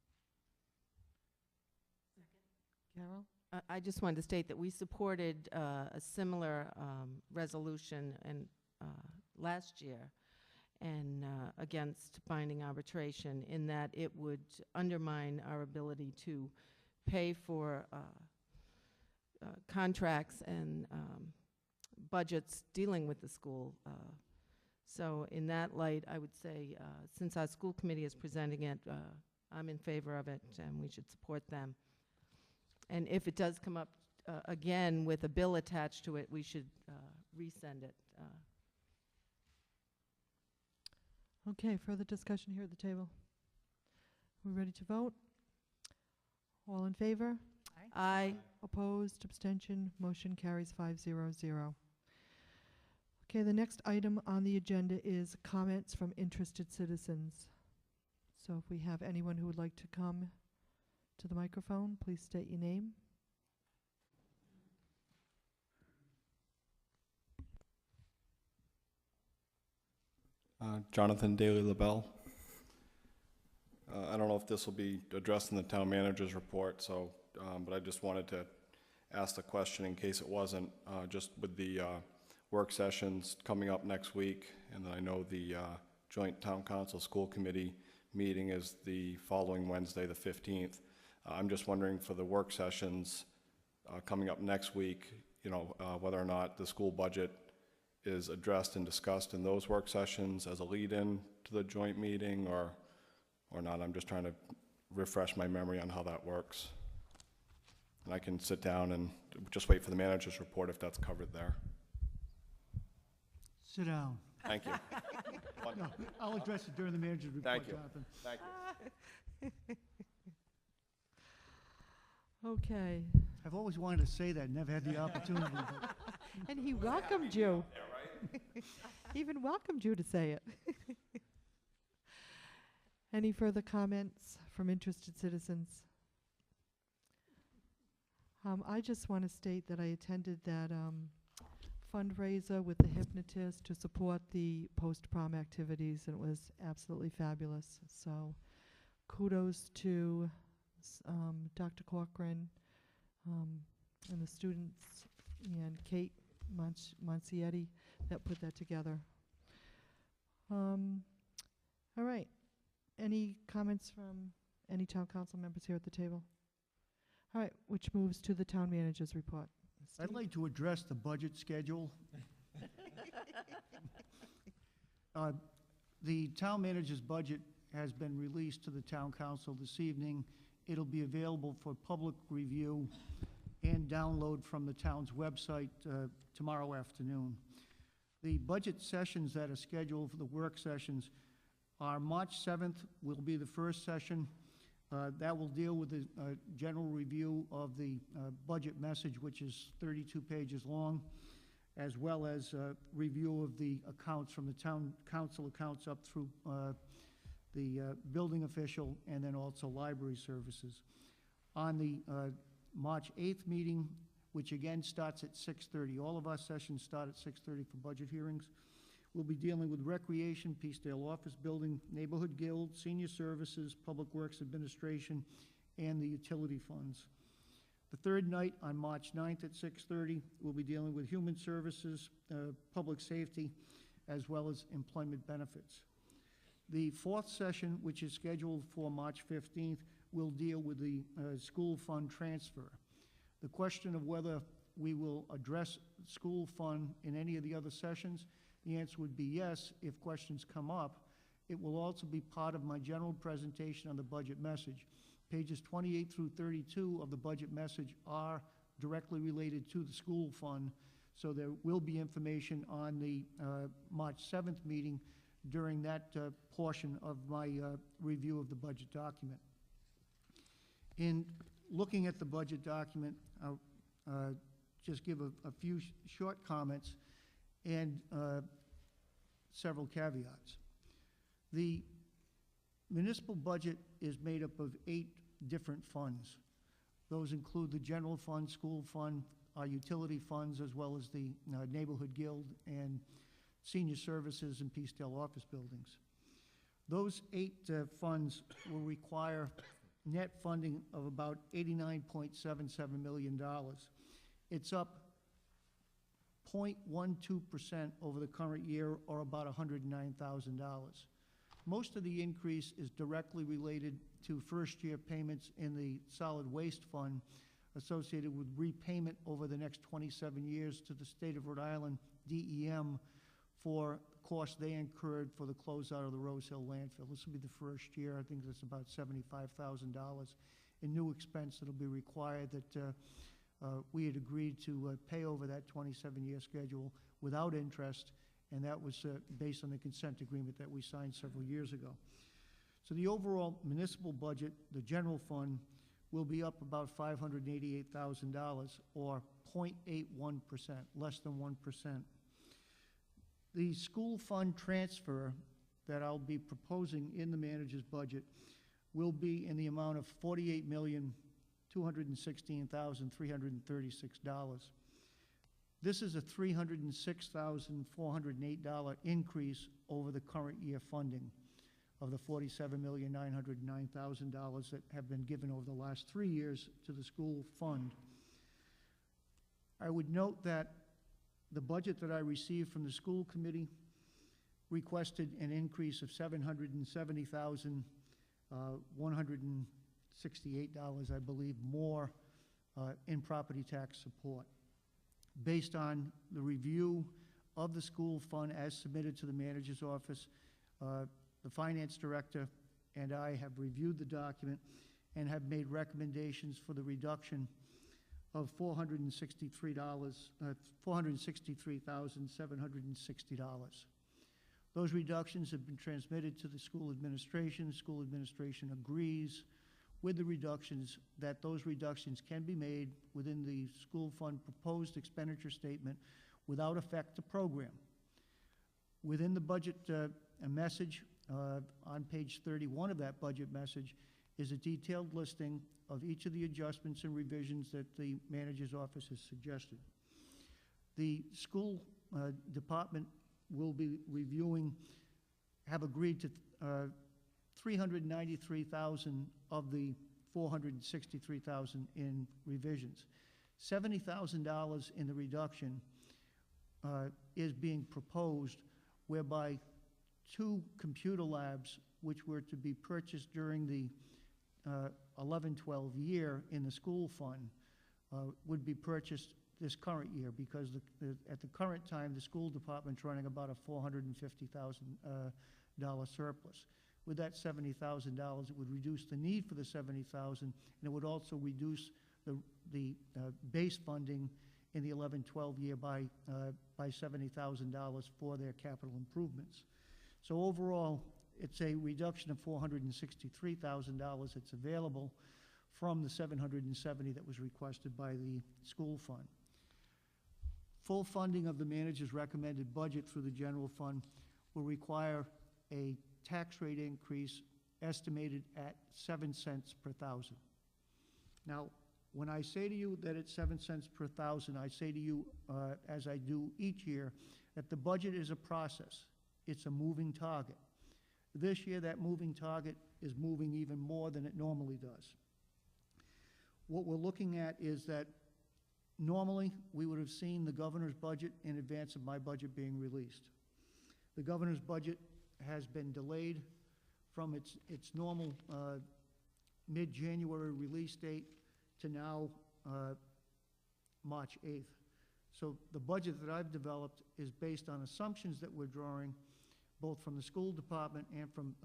Carol? I just wanted to state that we supported a similar resolution last year and against binding arbitration, in that it would undermine our ability to pay for contracts and budgets dealing with the school. So in that light, I would say, since our school committee is presenting it, I'm in favor of it, and we should support them. And if it does come up again with a bill attached to it, we should resend it. Okay, further discussion here at the table? We ready to vote? All in favor? Aye. Opposed? Abstention? Motion carries 500. Okay, the next item on the agenda is comments from interested citizens. So if we have anyone who would like to come to the microphone, please state your name. Jonathan Daly LaBelle. I don't know if this will be addressed in the town manager's report, so, but I just wanted to ask the question in case it wasn't, just with the work sessions coming up next week, and then I know the joint town council school committee meeting is the following Wednesday, the 15th. I'm just wondering, for the work sessions coming up next week, you know, whether or not the school budget is addressed and discussed in those work sessions as a lead-in to the joint meeting, or not. I'm just trying to refresh my memory on how that works. And I can sit down and just wait for the manager's report if that's covered there. Sit down. Thank you. No, I'll address it during the manager's report, Thank you. Jonathan. Thank you. Okay. I've always wanted to say that, never had the opportunity. But And he welcomed you. Yeah, right? Even welcomed you to say it. Any further comments from interested citizens? I just want to state that I attended that fundraiser with the hypnotist to support the post-prom activities, and it was absolutely fabulous. So kudos to Dr. Corcoran and the students and Kate Monsietti that put that together. All right. Any comments from any town council members here at the table? All right, which moves to the town manager's report. I'd Steve? like to address the budget schedule. The town manager's budget has been released to the town council this evening. It'll be available for public review and download from the town's website tomorrow afternoon. The budget sessions that are scheduled for the work sessions are March 7th will be the first session. That will deal with the general review of the budget message, which is 32 pages long, as well as review of the accounts from the town council accounts up through the building official and then also library services. On the March 8th meeting, which again starts at 6:30, all of our sessions start at 6:30 for budget hearings. We'll be dealing with recreation, Peacedale Office Building, Neighborhood Guild, Senior Services, Public Works Administration, and the utility funds. The third night, on March 9th at 6:30, we'll be dealing with Human Services, Public Safety, as well as Employment Benefits. The fourth session, which is scheduled for March 15th, will deal with the school fund transfer. The question of whether we will address school fund in any of the other sessions, the answer would be yes. If questions come up, it will also be part of my general presentation on the budget message. Pages 28 through 32 of the budget message are directly related to the school fund, so there will be information on the March 7th meeting during that portion of my review of the budget document. In looking at the budget document, I'll just give a few short comments and several caveats. The municipal budget is made up of 8 different funds. Those include the general fund, school fund, our utility funds, as well as the Neighborhood Guild and Senior Services and Peacedale Office Buildings. Those 8 funds will require net funding of about $89.77 million. It's up 0.12% over the current year, or about $109,000. Most of the increase is directly related to first-year payments in the solid waste fund associated with repayment over the next 27 years to the state of Rhode Island DEM for costs they incurred for the closeout of the Rose Hill landfill. This will be the first year. I think that's about $75,000 in new expense that will be required that we had agreed to pay over that 27-year schedule without interest, and that was based on the consent agreement that we signed several years ago. So the overall municipal budget, the general fund, will be up about $588,000, or 0.81%, less than 1%. The school fund transfer that I'll be proposing in the manager's budget will be in the amount of $48,216,336. This is a $306,408 increase over the current year funding of the $47,909,000 that have been given over the last 3 years to the school fund. I would note that the budget that I received from the school committee requested an increase of $770,168, I believe, more in property tax support. Based on the review of the school fund as submitted to the manager's office, the finance director and I have reviewed the document and have made recommendations for the reduction of $463,760. Those reductions have been transmitted to the school administration. School administration agrees with the reductions, that those reductions can be made within the school fund proposed expenditure statement without effect to program. Within the budget a message, on page 31 of that budget message, is a detailed listing of each of the adjustments and revisions that the manager's office has suggested. The school department will be reviewing, have agreed to $393,000 of the $463,000 in revisions. $70,000 in the reduction is being proposed, whereby 2 computer labs, which were to be purchased during the 11-12 year in the school fund, would be purchased this current year, because at the current time, the school department's running about a $450,000 surplus. With that $70,000, it would reduce the need for the $70,000, and it would also reduce the base funding in the 11-12 year by $70,000 for their capital improvements. So overall, it's a reduction of $463,000 that's available from the $770,000 that was requested by the school fund. Full funding of the manager's recommended budget through the general fund will require a tax rate increase estimated at 7 cents per thousand. Now, when I say to you that it's 7 cents per thousand, I say to you, as I do each year, that the budget is a process. It's a moving target. This year, that moving target is moving even more than it normally does. What we're looking at is that normally, we would have seen the governor's budget in advance of my budget being released. The governor's budget has been delayed from its normal mid-January release date to now March 8th. So the budget that I've developed is based on assumptions that we're drawing both from the school department and from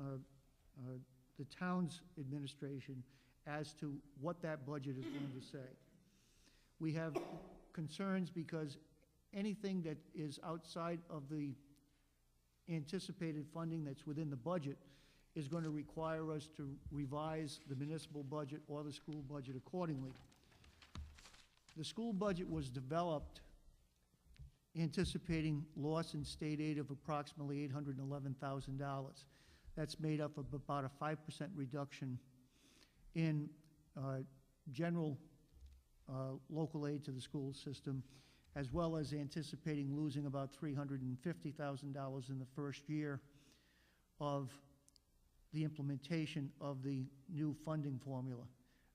the town's administration as to what that budget is going to say. We have concerns because anything that is outside of the anticipated funding that's within the budget is going to require us to revise the municipal budget or the school budget accordingly. The school budget was developed anticipating loss in state aid of approximately $811,000. That's made up of about a 5% reduction in general local aid to the school system, as well as anticipating losing about $350,000 in the first year of the implementation of the new funding formula.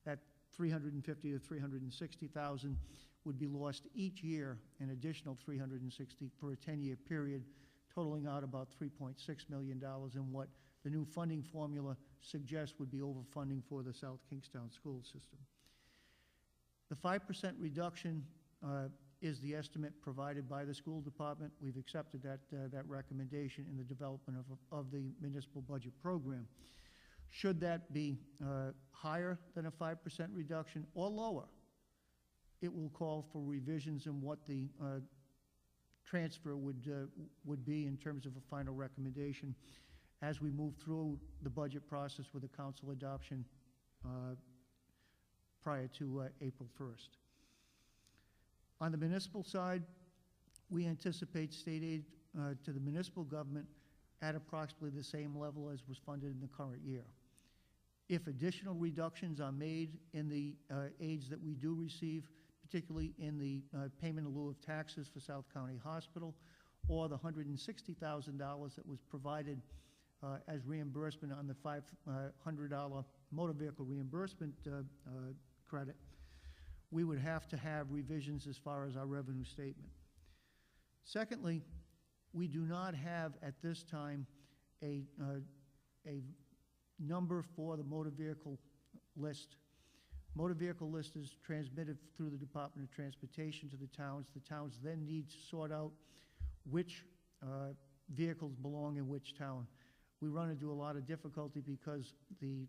That $350,000 to $360,000 would be lost each year, an additional $360,000 for a 10-year period, totaling out about $3.6 million in what the new funding formula suggests would be overfunding for the South Kingstown school system. The 5% reduction is the estimate provided by the school department. We've accepted that recommendation in the development of the municipal budget program. Should that be higher than a 5% reduction or lower, it will call for revisions in what the transfer would be in terms of a final recommendation as we move through the budget process with the council adoption prior to April 1st. On the municipal side, we anticipate state aid to the municipal government at approximately the same level as was funded in the current year. If additional reductions are made in the aids that we do receive, particularly in the payment in lieu of taxes for South County Hospital, or the $160,000 that was provided as reimbursement on the $500 motor vehicle reimbursement credit, we would have to have revisions as far as our revenue statement. Secondly, we do not have at this time a number for the motor vehicle list. Motor vehicle list is transmitted through the Department of Transportation to the towns. The towns then need to sort out which vehicles belong in which town. We run into a lot of difficulty because the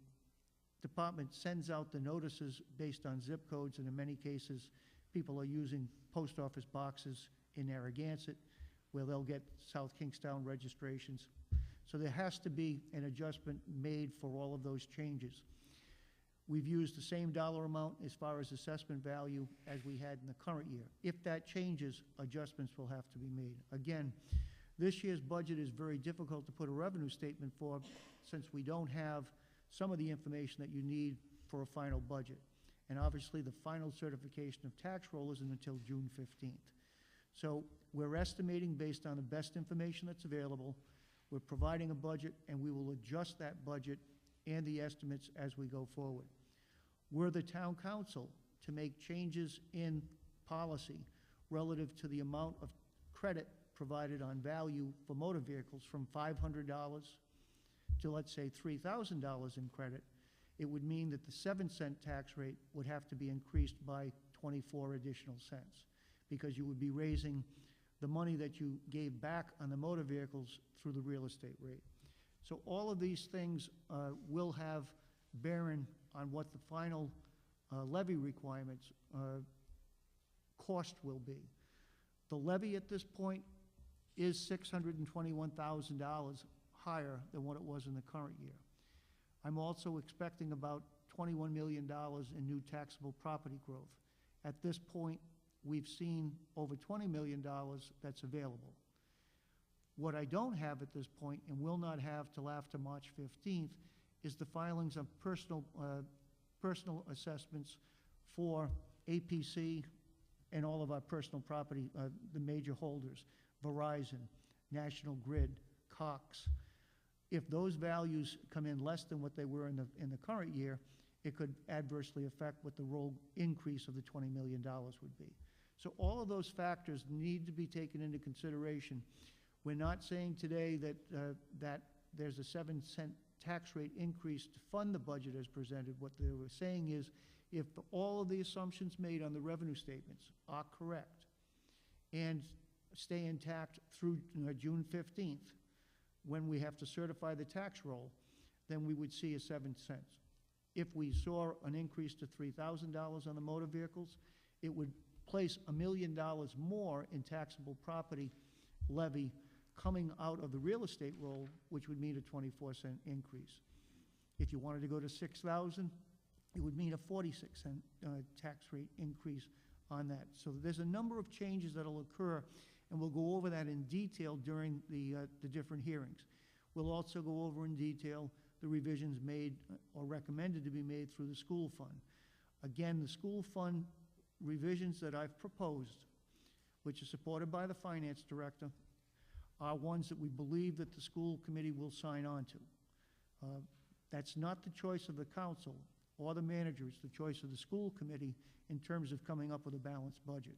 department sends out the notices based on zip codes, and in many cases, people are using post office boxes in Narragansett where they'll get South Kingstown registrations. So there has to be an adjustment made for all of those changes. We've used the same dollar amount as far as assessment value as we had in the current year. If that changes, adjustments will have to be made. Again, This year's budget is very difficult to put a revenue statement for, since we don't have some of the information that you need for a final budget. And obviously, the final certification of tax roll isn't until June 15th. So we're estimating based on the best information that's available. We're providing a budget, and we will adjust that budget and the estimates as we go forward. We're the town council to make changes in policy relative to the amount of credit provided on value for motor vehicles from $500 to, let's say, $3,000 in credit. It would mean that the 7-cent tax rate would have to be increased by 24 additional cents, because you would be raising the money that you gave back on the motor vehicles through the real estate rate. So all of these things will have bearing on what the final levy requirements cost will be. The levy at this point is $621,000 higher than what it was in the current year. I'm also expecting about $21 million in new taxable property growth. At this point, we've seen over $20 million that's available. What I don't have at this point, and will not have till after March 15th, is the filings of personal assessments for APC and all of our personal property, the major holders, Verizon, National Grid, Cox. If those values come in less than what they were in the current year, it could adversely affect what the roll increase of the $20 million would be. So all of those factors need to be taken into consideration. We're not saying today that, that there's a 7-cent tax rate increase to fund the budget as presented. What they were saying is, if all of the assumptions made on the revenue statements are correct and stay intact through June 15th, when we have to certify the tax roll, then we would see a 7 cents. If we saw an increase to $3,000 on the motor vehicles, it would place $1 million more in taxable property levy coming out of the real estate roll, which would mean a 24-cent increase. If you wanted to go to $6,000, it would mean a 46-cent tax rate increase on that. So there's a number of changes that will occur, and we'll go over that in detail during the different hearings. We'll also go over in detail the revisions made or recommended to be made through the school fund. Again, the school fund revisions that I've proposed, which are supported by the finance director, are ones that we believe that the school committee will sign on to. That's not the choice of the council or the manager, it's the choice of the school committee in terms of coming up with a balanced budget.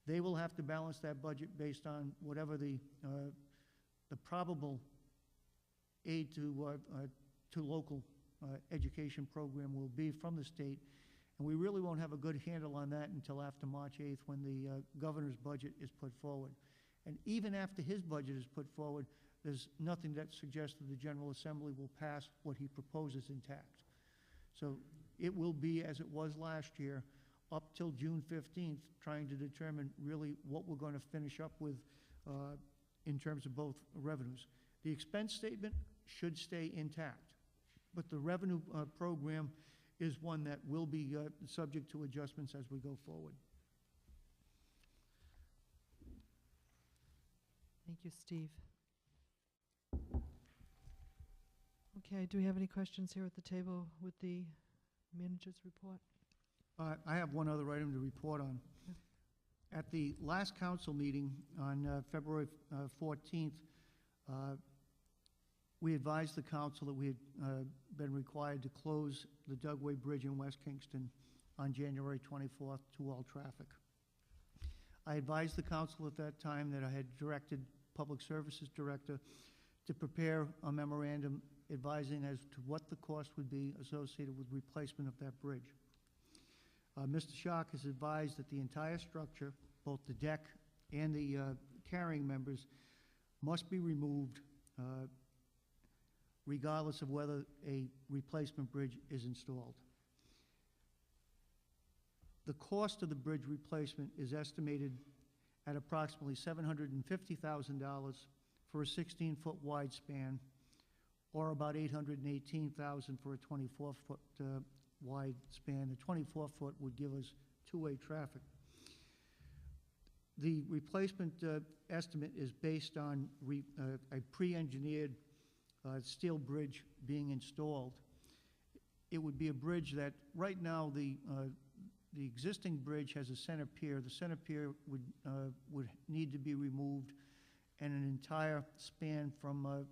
They will have to balance that budget based on whatever the probable aid to local education program will be from the state. And we really won't have a good handle on that until after March 8th, when the governor's budget is put forward. And even after his budget is put forward, there's nothing that suggests that the General Assembly will pass what he proposes intact. So it will be, as it was last year, up till June 15th, trying to determine really what we're going to finish up with in terms of both revenues. The expense statement should stay intact, but the revenue program is one that will be subject to adjustments as we go forward. Thank you, Steve. Okay, do we have any questions here at the table with the manager's report? I have one other item to report on. At the last council meeting on February 14th, we advised the council that we had been required to close the Dugway Bridge in West Kingston on January 24th to all traffic. I advised the council at that time that I had directed Public Services Director to prepare a memorandum advising as to what the cost would be associated with replacement of that bridge. Mr. Schock has advised that the entire structure, both the deck and the carrying members, must be removed regardless of whether a replacement bridge is installed. The cost of the bridge replacement is estimated at approximately $750,000 for a 16-foot wide span, or about $818,000 for a 24-foot wide span. The 24-foot would give us two-way traffic. The replacement estimate is based on a pre-engineered steel bridge being installed. It would be a bridge that, right now, the existing bridge has a center pier. The center pier would need to be removed, and an entire span from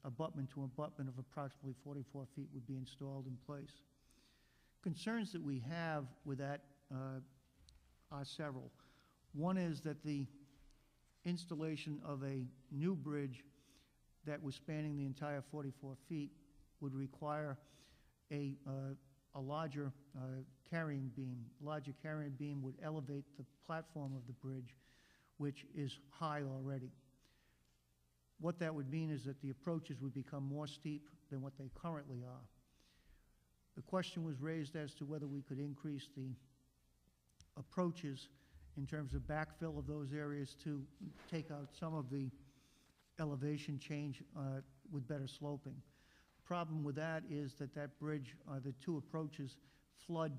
abutment to abutment of approximately 44 feet would be installed in place. Concerns that we have with that are several. One is that the installation of a new bridge that was spanning the entire 44 feet would require a larger carrying beam. Larger carrying beam would elevate the platform of the bridge, which is high already. What that would mean is that the approaches would become more steep than what they currently are. The question was raised as to whether we could increase the approaches in terms of backfill of those areas to take out some of the elevation change with better sloping. Problem with that is that that bridge, the two approaches, flood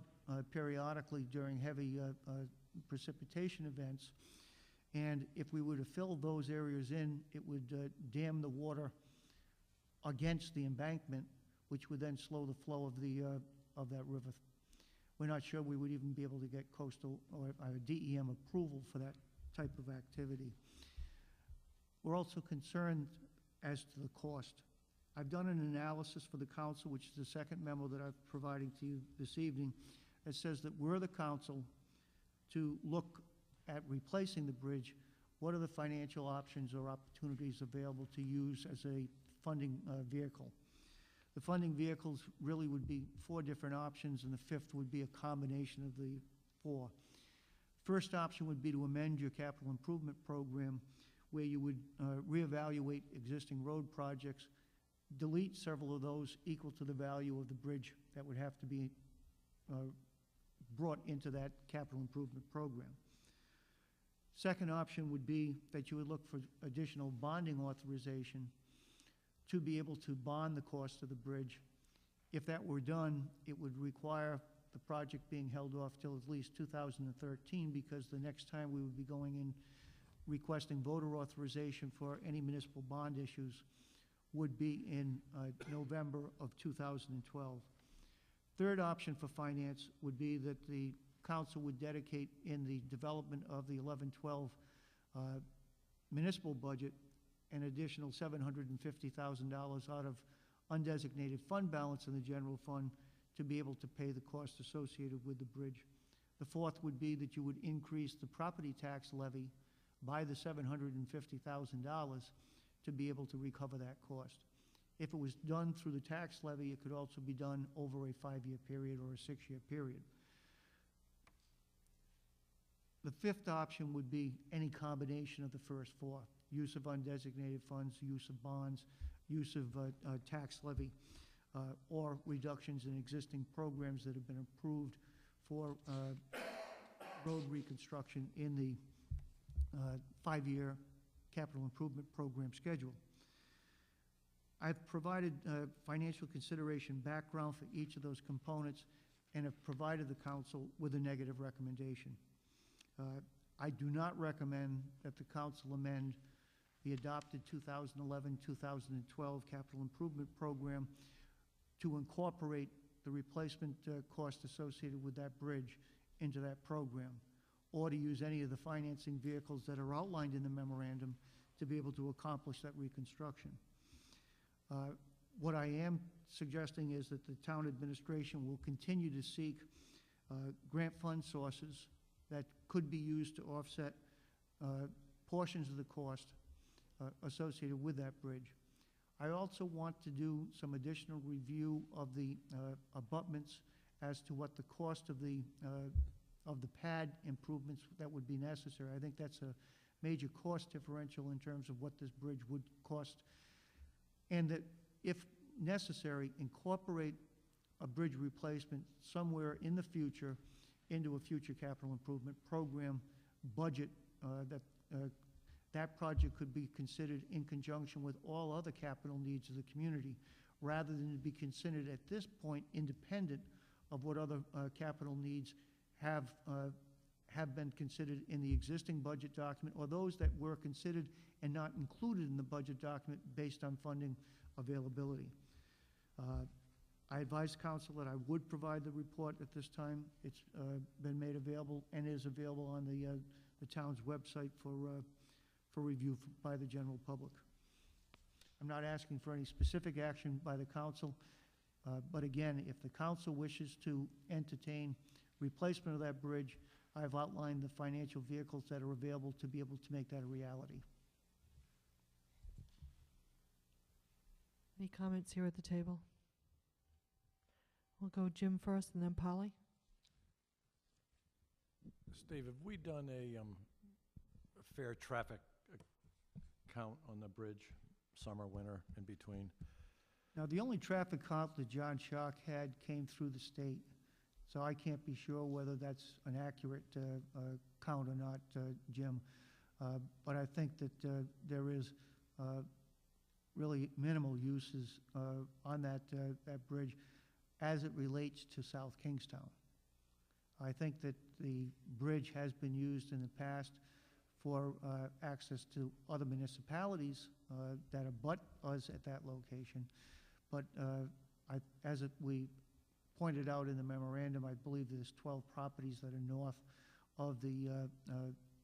periodically during heavy precipitation events. And if we were to fill those areas in, it would dam the water against the embankment, which would then slow the flow of that river. We're not sure we would even be able to get coastal or DEM approval for that type of activity. We're also concerned as to the cost. I've done an analysis for the council, which is the second memo that I'm providing to you this evening, that says that we're the council to look at replacing the bridge. What are the financial options or opportunities available to use as a funding vehicle? The funding vehicles really would be 4 different options, and the 5th would be a combination of the 4. First option would be to amend your capital improvement program, where you would reevaluate existing road projects, delete several of those equal to the value of the bridge that would have to be brought into that capital improvement program. Second option would be that you would look for additional bonding authorization to be able to bond the cost of the bridge. If that were done, it would require the project being held off till at least 2013, because the next time we would be going in requesting voter authorization for any municipal bond issues would be in November of 2012. Third option for finance would be that the council would dedicate in the development of the 11-12 municipal budget an additional $750,000 out of undesignated fund balance in the general fund to be able to pay the cost associated with the bridge. The fourth would be that you would increase the property tax levy by the $750,000 to be able to recover that cost. If it was done through the tax levy, it could also be done over a 5-year period or a 6-year period. The fifth option would be any combination of the first 4. Use of undesignated funds, use of bonds, use of tax levy, or reductions in existing programs that have been approved for road reconstruction in the 5-year capital improvement program schedule. I've provided financial consideration background for each of those components and have provided the council with a negative recommendation. I do not recommend that the council amend the adopted 2011-2012 capital improvement program to incorporate the replacement cost associated with that bridge into that program, or to use any of the financing vehicles that are outlined in the memorandum to be able to accomplish that reconstruction. What I am suggesting is that the town administration will continue to seek grant fund sources that could be used to offset portions of the cost associated with that bridge. I also want to do some additional review of the abutments as to what the cost of the pad improvements that would be necessary. I think that's a major cost differential in terms of what this bridge would cost, and that if necessary, incorporate a bridge replacement somewhere in the future into a future capital improvement program budget. That project could be considered in conjunction with all other capital needs of the community, rather than to be considered at this point independent of what other capital needs have have been considered in the existing budget document, or those that were considered and not included in the budget document based on funding availability. I advised council that I would provide the report at this time. It's been made available and is available on the town's website for review by the general public. I'm not asking for any specific action by the council, but again, if the council wishes to entertain replacement of that bridge, I've outlined the financial vehicles that are available to be able to make that a reality. Any comments here at the table? We'll go Jim first and then Polly. Steve, have we done a fair traffic count on the bridge, summer, winter, in between? Now, the only traffic count that John Shock had came through the state, so I can't be sure whether that's an accurate count or not, Jim. But I think that there is really minimal uses on that bridge as it relates to South Kingstown. I think that the bridge has been used in the past for access to other municipalities that abut us at that location. But as we pointed out in the memorandum, I believe there's 12 properties that are north of the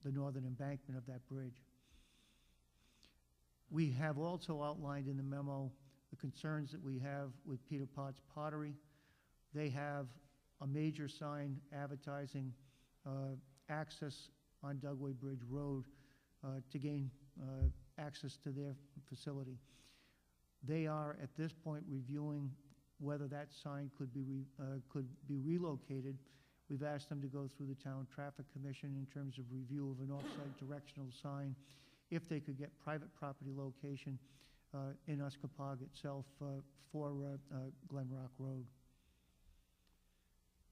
northern embankment of that bridge. We have also outlined in the memo the concerns that we have with Peter Potts Pottery. They have a major sign advertising access on Dugway Bridge Road to gain access to their facility. They are at this point reviewing whether that sign could be relocated. We've asked them to go through the Town Traffic Commission in terms of review of an off-site directional sign, if they could get private property location in Usquepaug itself for Glen Rock Road.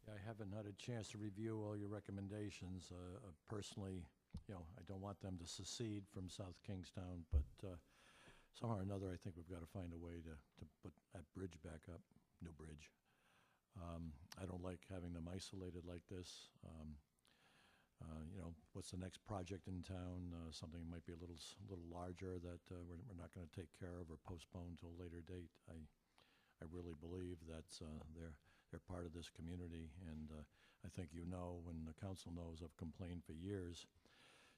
Yeah, I haven't had a chance to review all your recommendations. Personally, I don't want them to secede from South Kingstown, but somehow or another, I think we've got to find a way to put that bridge back up, new bridge. I don't like having them isolated like this. What's the next project in town? Something might be a little larger that we're not going to take care of or postpone to a later date. I really believe that they're part of this community, and I think and the council knows, I've complained for years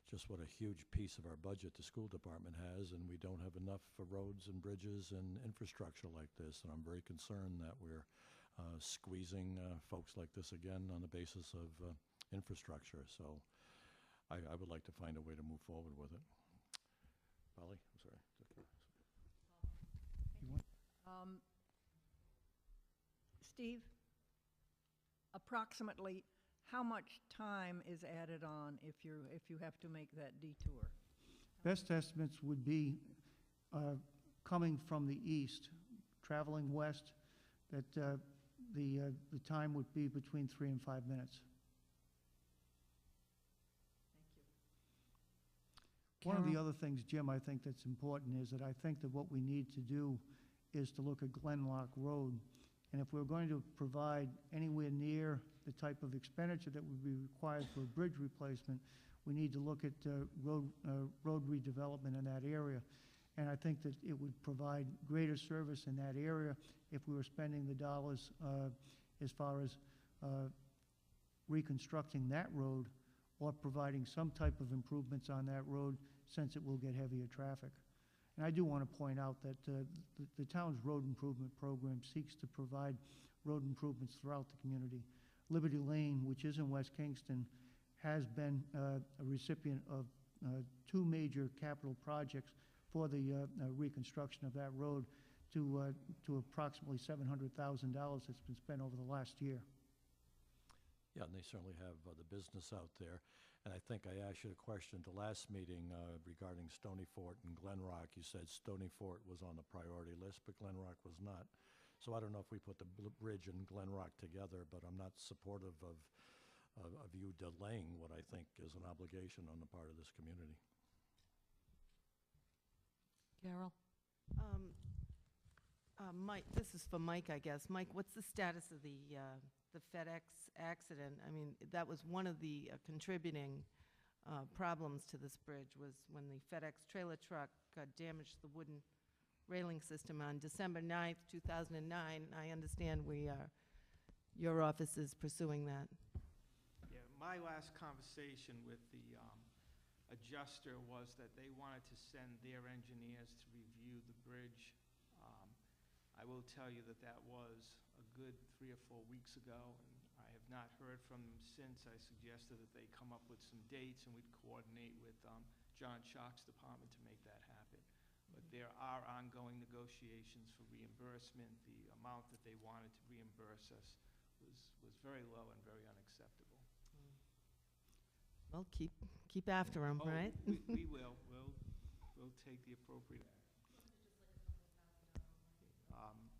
just what a huge piece of our budget the school department has, and we don't have enough for roads and bridges and infrastructure like this, and I'm very concerned that we're squeezing folks like this again on the basis of infrastructure. So I would like to find a way to move forward with it. Polly, I'm sorry. Steve, approximately how much time is added on if you have to make that detour? Best estimates would be coming from the east, traveling west, that the time would be between 3 and 5 minutes. One of the other things, Jim, I think that's important is that I think that what we need to do is to look at Glenlock Road. And if we're going to provide anywhere near the type of expenditure that would be required for a bridge replacement, we need to look at road redevelopment in that area. And I think that it would provide greater service in that area if we were spending the dollars as far as reconstructing that road or providing some type of improvements on that road, since it will get heavier traffic. And I do want to point out that the town's road improvement program seeks to provide road improvements throughout the community. Liberty Lane, which is in West Kingston, has been a recipient of 2 major capital projects for the reconstruction of that road to approximately $700,000 that's been spent over the last year. Yeah, and they certainly have the business out there. And I think I asked you a question at the last meeting regarding Stony Fort and Glen Rock. You said Stony Fort was on the priority list, but Glen Rock was not. So I don't know if we put the bridge and Glen Rock together, but I'm not supportive of you delaying what I think is an obligation on the part of this community. Carol? Mike, this is for Mike, I guess. Mike, what's the status of the FedEx accident? I mean, that was one of the contributing problems to this bridge, was when the FedEx trailer truck damaged the wooden railing system on December 9th, 2009. I understand your office is pursuing that. Yeah, my last conversation with the adjuster was that they wanted to send their engineers to review the bridge. I will tell you that that was a good 3 or 4 weeks ago, and I have not heard from them since. I suggested that they come up with some dates, and we'd coordinate with John Schock's department to make that happen. But there are ongoing negotiations for reimbursement. The amount that they wanted to reimburse us was very low and very unacceptable. Well, keep after them, Oh, right? we will. We'll take the appropriate action.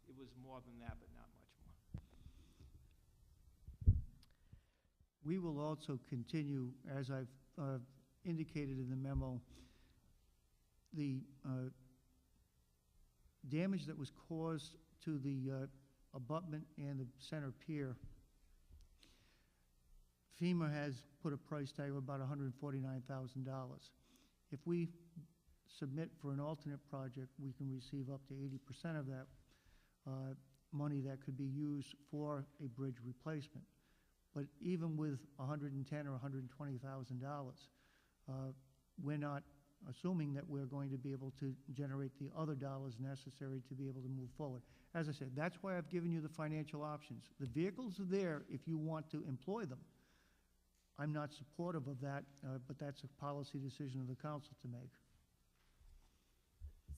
It was more than that, but not much more. We will also continue, as I've indicated in the memo, the damage that was caused to the abutment and the center pier. FEMA has put a price tag of about $149,000. If we submit for an alternate project, we can receive up to 80% of that money that could be used for a bridge replacement. But even with $110,000 or $120,000, we're not assuming that we're going to be able to generate the other dollars necessary to be able to move forward. As I said, that's why I've given you the financial options. The vehicles are there if you want to employ them. I'm not supportive of that, but that's a policy decision of the council to make.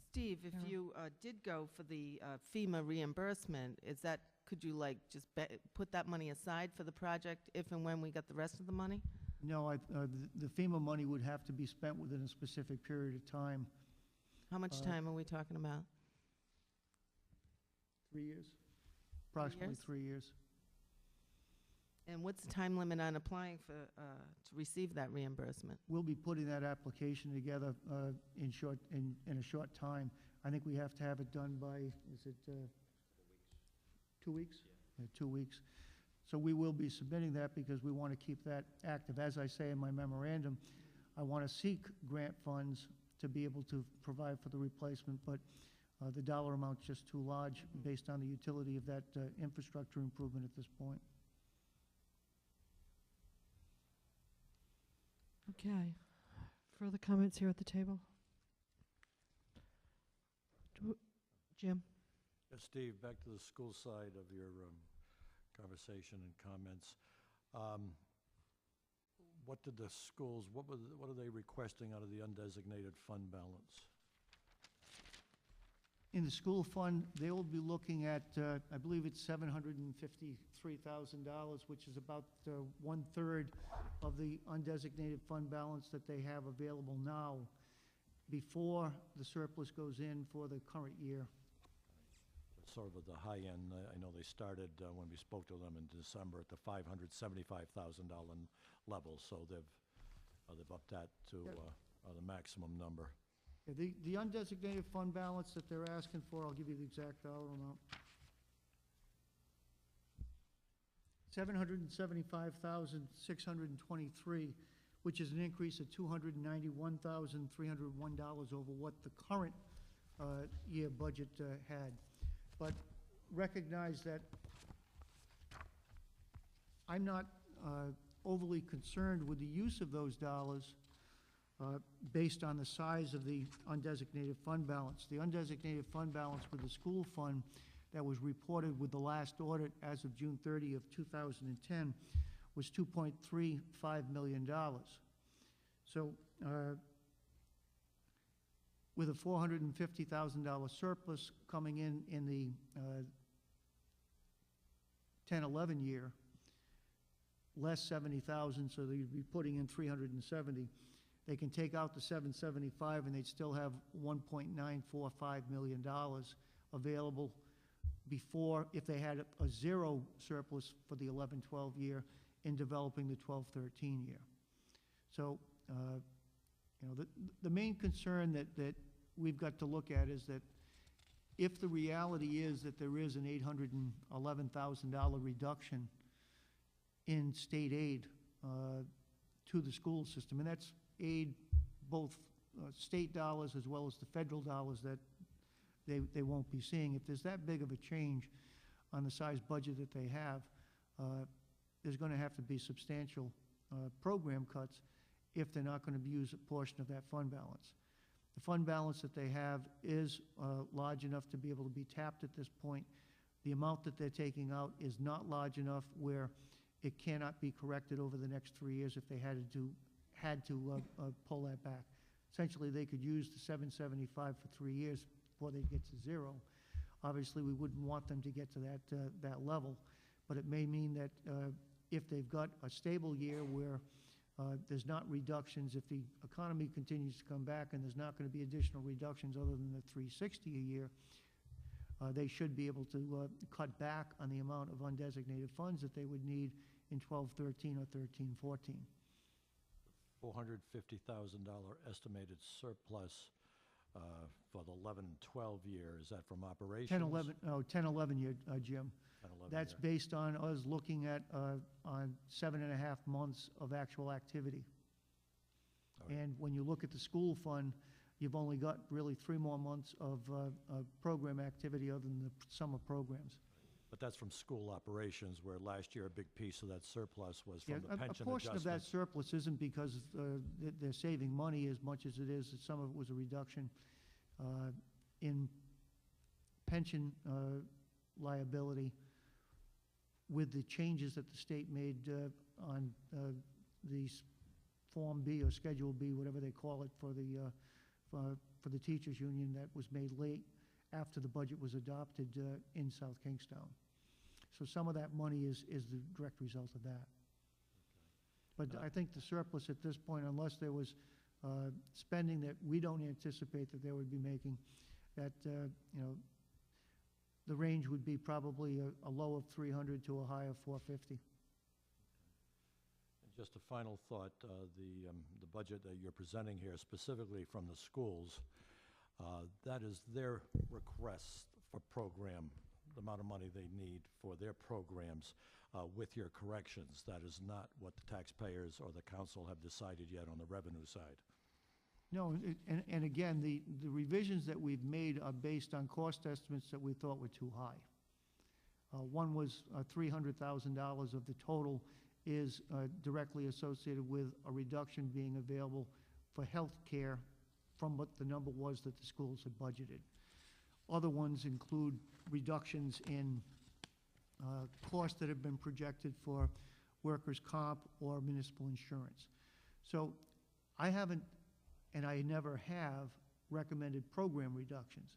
Steve, if you did go for the FEMA reimbursement, could you just put that money aside for the project if and when we got the rest of the money? No, the FEMA money would have to be spent within a specific period of time. How much time are we talking about? 3 years? Approximately years? 3 years. And what's the time limit on applying for to receive that reimbursement? We'll be putting that application together in a short time. I think we have to have it done by, is it 2 weeks? Yeah, 2 weeks. So we will be submitting that because we want to keep that active. As I say in my memorandum, I want to seek grant funds to be able to provide for the replacement, but the dollar amount's just too large based on the utility of that infrastructure improvement at this point. Okay. Further comments here at the table? Jim? Yes, Steve, back to the school side of your conversation and comments. What did the schools, what are they requesting out of the undesignated fund balance? In the school fund, they will be looking at, I believe it's $753,000, which is about 1/3 of the undesignated fund balance that they have available now before the surplus goes in for the current year. Sort of at the high end, I know they started, when we spoke to them in December, at the $575,000 level, so they've upped that to the maximum number. Yeah, the undesignated fund balance that they're asking for, I'll give you the exact dollar amount. $775,623, which is an increase of $291,301 over what the current year budget had. But recognize that I'm not overly concerned with the use of those dollars based on the size of the undesignated fund balance. The undesignated fund balance for the school fund that was reported with the last audit as of June 30 of 2010 was $2.35 million. So with a $450,000 surplus coming in the 10-11 year, less 70,000, so they'd be putting in 370. They can take out the 775 and they'd still have $1.945 million available before, if they had a zero surplus for the 11-12 year in developing the 12-13 year. So, you know, the main concern that we've got to look at is that if the reality is that there is an $811,000 reduction in state aid to the school system, and that's aid, both state dollars as well as the federal dollars that they won't be seeing. If there's that big of a change on the size budget that they have, there's going to have to be substantial program cuts if they're not going to use a portion of that fund balance. The fund balance that they have is large enough to be able to be tapped at this point. The amount that they're taking out is not large enough where it cannot be corrected over the next 3 years if they had to pull that back. Essentially, they could use the 775 for 3 years before they get to zero. Obviously, we wouldn't want them to get to that level, but it may mean that if they've got a stable year where there's not reductions, if the economy continues to come back and there's not going to be additional reductions other than the $360 a year, they should be able to cut back on the amount of undesignated funds that they would need in 12-13 or 13-14. $450,000 estimated surplus for the 11-12 year. Is that from operations? 10-11 year, Jim. 10-11 That's year. based on us looking at on 7.5 months of actual activity. All right. And when you look at the school fund, you've only got really 3 more months of program activity other than the summer programs. But that's from school operations, where last year a big piece of that surplus was Yeah, from the pension a portion of that adjustment. surplus isn't because they're saving money as much as it is that some of it was a reduction in pension liability with the changes that the state made on the Form B or Schedule B, whatever they call it, for the teachers' union that was made late after the budget was adopted in South Kingstown. So some of that money is the direct result of that. But I think the surplus at this point, unless there was spending that we don't anticipate that they would be making, that, the range would be probably a low of 300 to a high of 450. And just a final thought, the budget that you're presenting here, specifically from the schools, that is their request for program, the amount of money they need for their programs with your corrections. That is not what the taxpayers or the council have decided yet on the revenue side. No, and again, the revisions that we've made are based on cost estimates that we thought were too high. One was $300,000 of the total is directly associated with a reduction being available for health care from what the number was that the schools had budgeted. Other ones include reductions in costs that have been projected for workers' comp or municipal insurance. So I haven't, and I never have, recommended program reductions.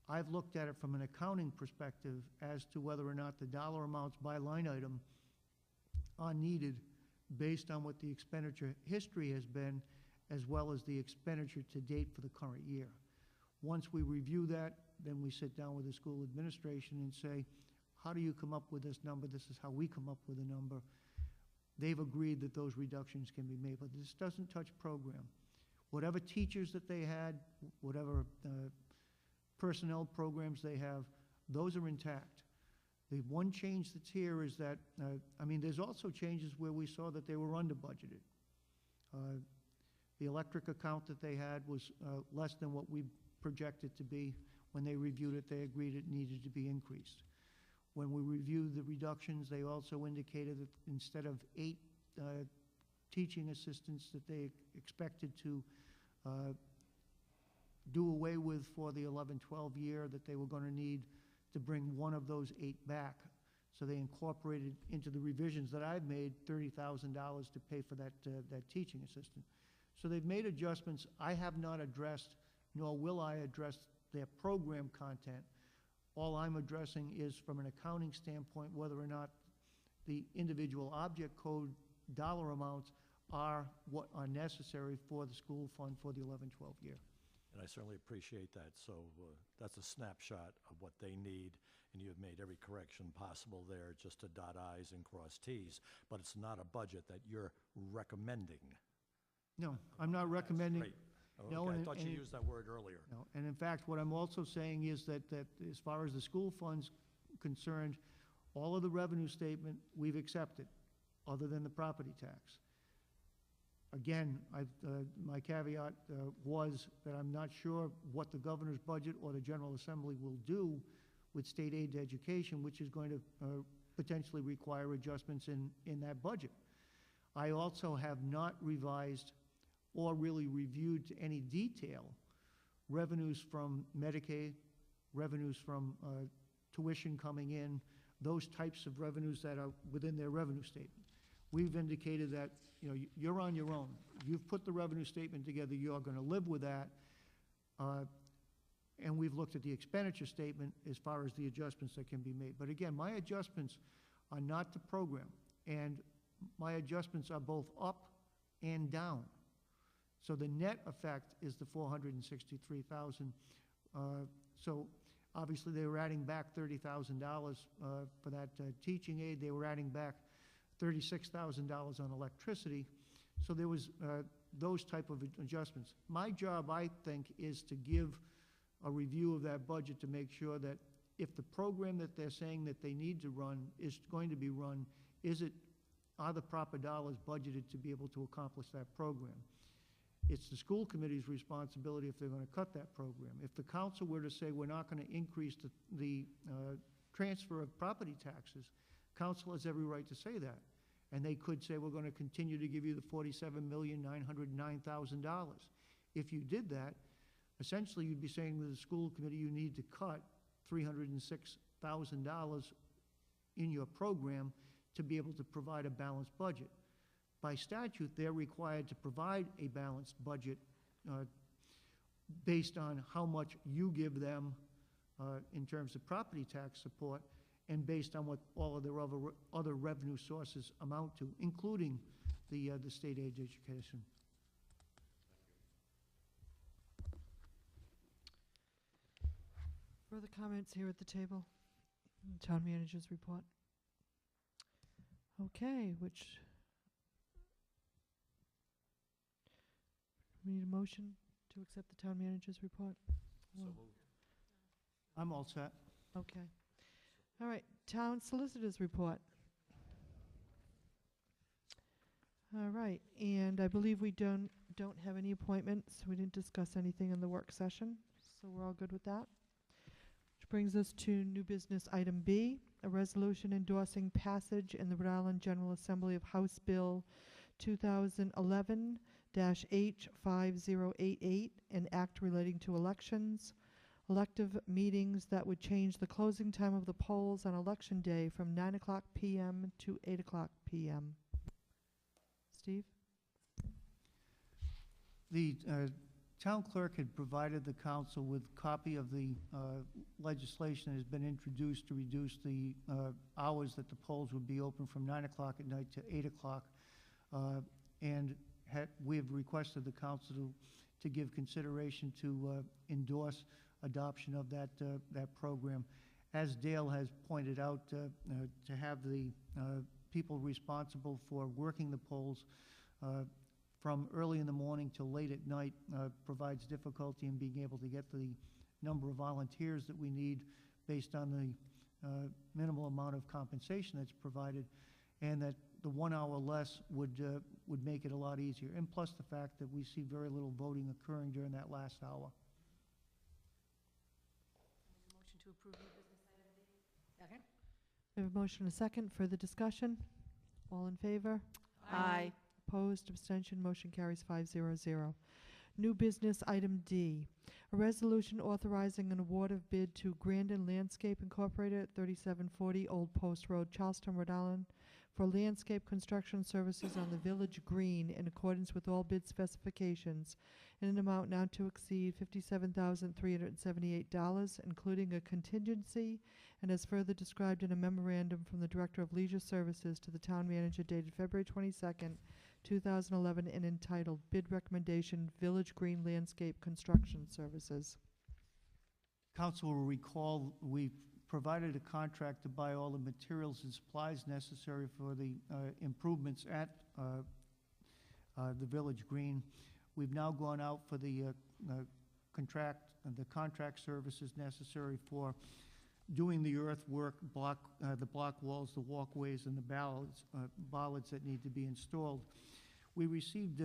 I've looked at it from an accounting perspective as to whether or not the dollar amounts by line item are needed based on what the expenditure history has been, as well as the expenditure to date for the current year. Once we review that, then we sit down with the school administration and say, how do you come up with this number? This is how we come up with a number. They've agreed that those reductions can be made, but this doesn't touch program. Whatever teachers that they had, whatever personnel programs they have, those are intact. The one change that's here is that, there's also changes where we saw that they were under budgeted. The electric account that they had was less than what we projected to be. When they reviewed it, they agreed it needed to be increased. When we reviewed the reductions, they also indicated that instead of 8 teaching assistants that they expected to do away with for the 11-12 year, that they were going to need to bring one of those 8 back. So they incorporated into the revisions that I've made $30,000 to pay for that teaching assistant. So they've made adjustments. I have not addressed, nor will I address their program content. All I'm addressing is, from an accounting standpoint, whether or not the individual object code dollar amounts are what are necessary for the school fund for the 11-12 year. And I certainly appreciate that. So that's a snapshot of what they need, and you have made every correction possible there just to dot I's and cross T's. But it's not a budget that you're recommending. No, I'm not recommending. Great. Oh, No, okay, I and- thought you and- used that word earlier. No, and in fact, what I'm also saying is that as far as the school fund's concerned, all of the revenue statement we've accepted, other than the property tax. Again, my caveat was that I'm not sure what the governor's budget or the General Assembly will do with state aid to education, which is going to potentially require adjustments in that budget. I also have not revised or really reviewed to any detail revenues from Medicaid, revenues from tuition coming in, those types of revenues that are within their revenue statement. We've indicated that, you know, you're on your own. You've put the revenue statement together, you're gonna live with that. And we've looked at the expenditure statement as far as the adjustments that can be made. But again, my adjustments are not the program, and my adjustments are both up and down. So the net effect is the 463,000. So obviously, they were adding back $30,000 for that teaching aid. They were adding back $36,000 on electricity. So there was those type of adjustments. My job, I think, is to give a review of that budget to make sure that if the program that they're saying that they need to run is going to be run, are the proper dollars budgeted to be able to accomplish that program? It's the school committee's responsibility if they're going to cut that program. If the council were to say we're not going to increase the transfer of property taxes, council has every right to say that. And they could say we're going to continue to give you the $47,909,000. If you did that, essentially you'd be saying to the school committee you need to cut $306,000 in your program to be able to provide a balanced budget. By statute, they're required to provide a balanced budget based on how much you give them in terms of property tax support and based on what all of their other revenue sources amount to, including the state aid education. Further comments here at the table? Town manager's report. Okay, we need a motion to accept the town manager's report? So Well, moved. I'm all set. Okay. All right, town solicitor's report. All right, and I believe we don't have any appointments. We didn't discuss anything in the work session, so we're all good with that. Which brings us to new business item B, a resolution endorsing passage in the Rhode Island General Assembly of House Bill 2011-H5088, an act relating to elections, elective meetings that would change the closing time of the polls on Election Day from 9:00 p.m. to 8:00 p.m. Steve? The town clerk had provided the council with a copy of the legislation that has been introduced to reduce the hours that the polls would be open from 9:00 at night to 8:00. And we have requested the council to give consideration to endorse adoption of that program. As Dale has pointed out, to have the people responsible for working the polls from early in the morning till late at night provides difficulty in being able to get the number of volunteers that we need based on the minimal amount of compensation that's provided, and that the 1 hour less would make it a lot easier. And plus the fact that we see very little voting occurring during that last hour. Motion to approve new business item B. Second. We have a motion and a second. Further discussion? All in favor? Aye. Opposed, abstention, motion carries 500. New business item D, a resolution authorizing an award of bid to Grandin Landscape Incorporated at 3740 Old Post Road, Charlestown, Rhode Island, for landscape construction services on the village green in accordance with all bid specifications in an amount not to exceed $57,378, including a contingency, and as further described in a memorandum from the Director of Leisure Services to the Town Manager dated February 22nd, 2011, and entitled Bid Recommendation Village Green Landscape Construction Services. Council will recall we provided a contract to buy all the materials and supplies necessary for the improvements at the Village Green. We've now gone out for the contract services necessary for doing the earthwork, the block walls, the walkways, and the bollards that need to be installed. We received,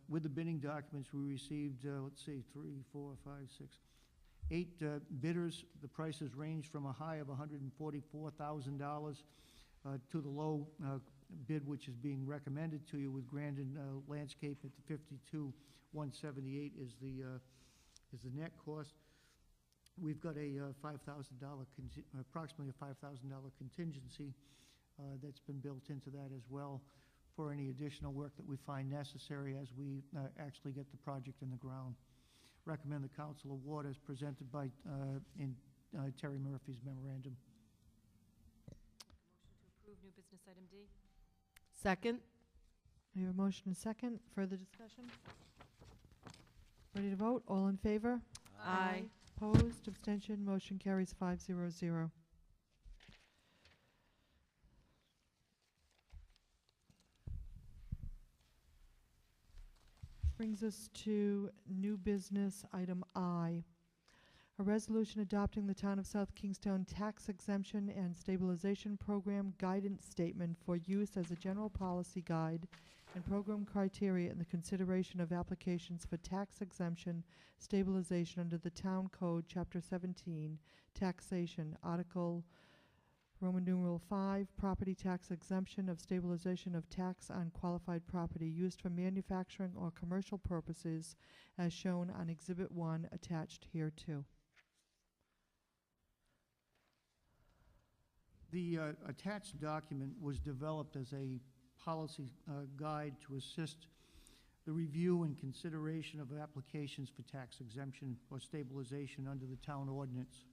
with the bidding documents, we received, let's see, 8 bidders. The prices ranged from a high of $144,000 to the low bid, which is being recommended to you with Grandin Landscape at the $52,178 is the net cost. We've got a approximately a $5,000 contingency that's been built into that as well for any additional work that we find necessary as we actually get the project in the ground. Recommend the council award as presented by in Terry Murphy's memorandum. Motion to approve new business item D. Second? We have a motion and a second. Further discussion? Ready to vote? All in favor? Aye. Opposed? Abstention? Motion carries 500. Brings us to new business item I. A resolution adopting the Town of South Kingstown Tax Exemption and Stabilization Program Guidance Statement for use as a general policy guide and program criteria in the consideration of applications for tax exemption stabilization under the Town Code, Chapter 17, Taxation, Article Roman numeral 5, property tax exemption of stabilization of tax on qualified property used for manufacturing or commercial purposes as shown on Exhibit 1 attached hereto. The attached document was developed as a policy guide to assist the review and consideration of applications for tax exemption or stabilization under the town ordinance.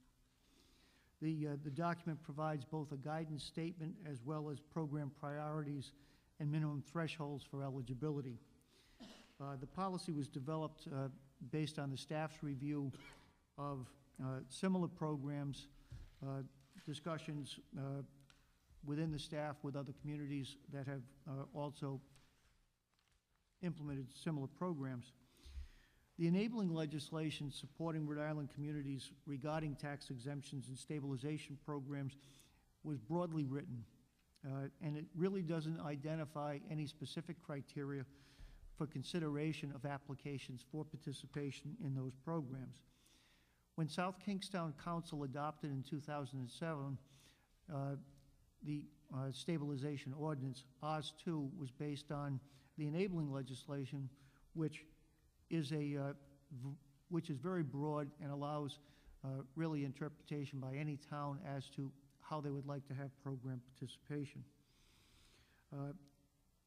The document provides both a guidance statement as well as program priorities and minimum thresholds for eligibility. The policy was developed based on the staff's review of similar programs, discussions within the staff with other communities that have also implemented similar programs. The enabling legislation supporting Rhode Island communities regarding tax exemptions and stabilization programs was broadly written, and it really doesn't identify any specific criteria for consideration of applications for participation in those programs. When South Kingstown Council adopted in 2007 the stabilization ordinance, Oz 2 was based on the enabling legislation, which is very broad and allows really interpretation by any town as to how they would like to have program participation.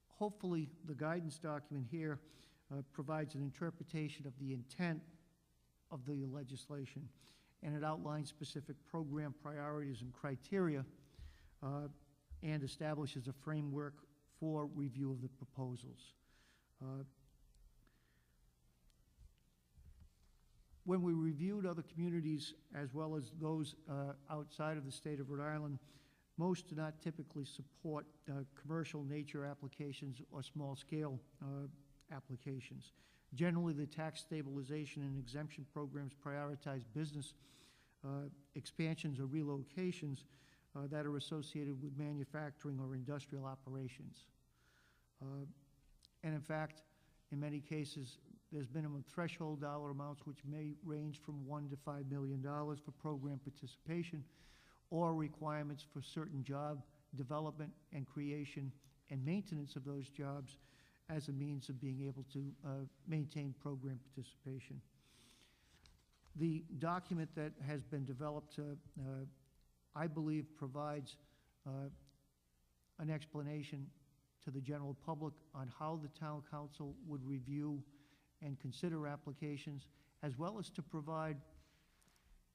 Hopefully, the guidance document here provides an interpretation of the intent of the legislation, and it outlines specific program priorities and criteria and establishes a framework for review of the proposals. When we reviewed other communities as well as those outside of the state of Rhode Island, most do not typically support commercial nature applications or small scale applications. Generally, the tax stabilization and exemption programs prioritize business expansions or relocations that are associated with manufacturing or industrial operations. And in fact, in many cases, there's minimum threshold dollar amounts which may range from $1 to $5 million for program participation, or requirements for certain job development and creation and maintenance of those jobs as a means of being able to maintain program participation. The document that has been developed, I believe, provides an explanation to the general public on how the town council would review and consider applications, as well as to provide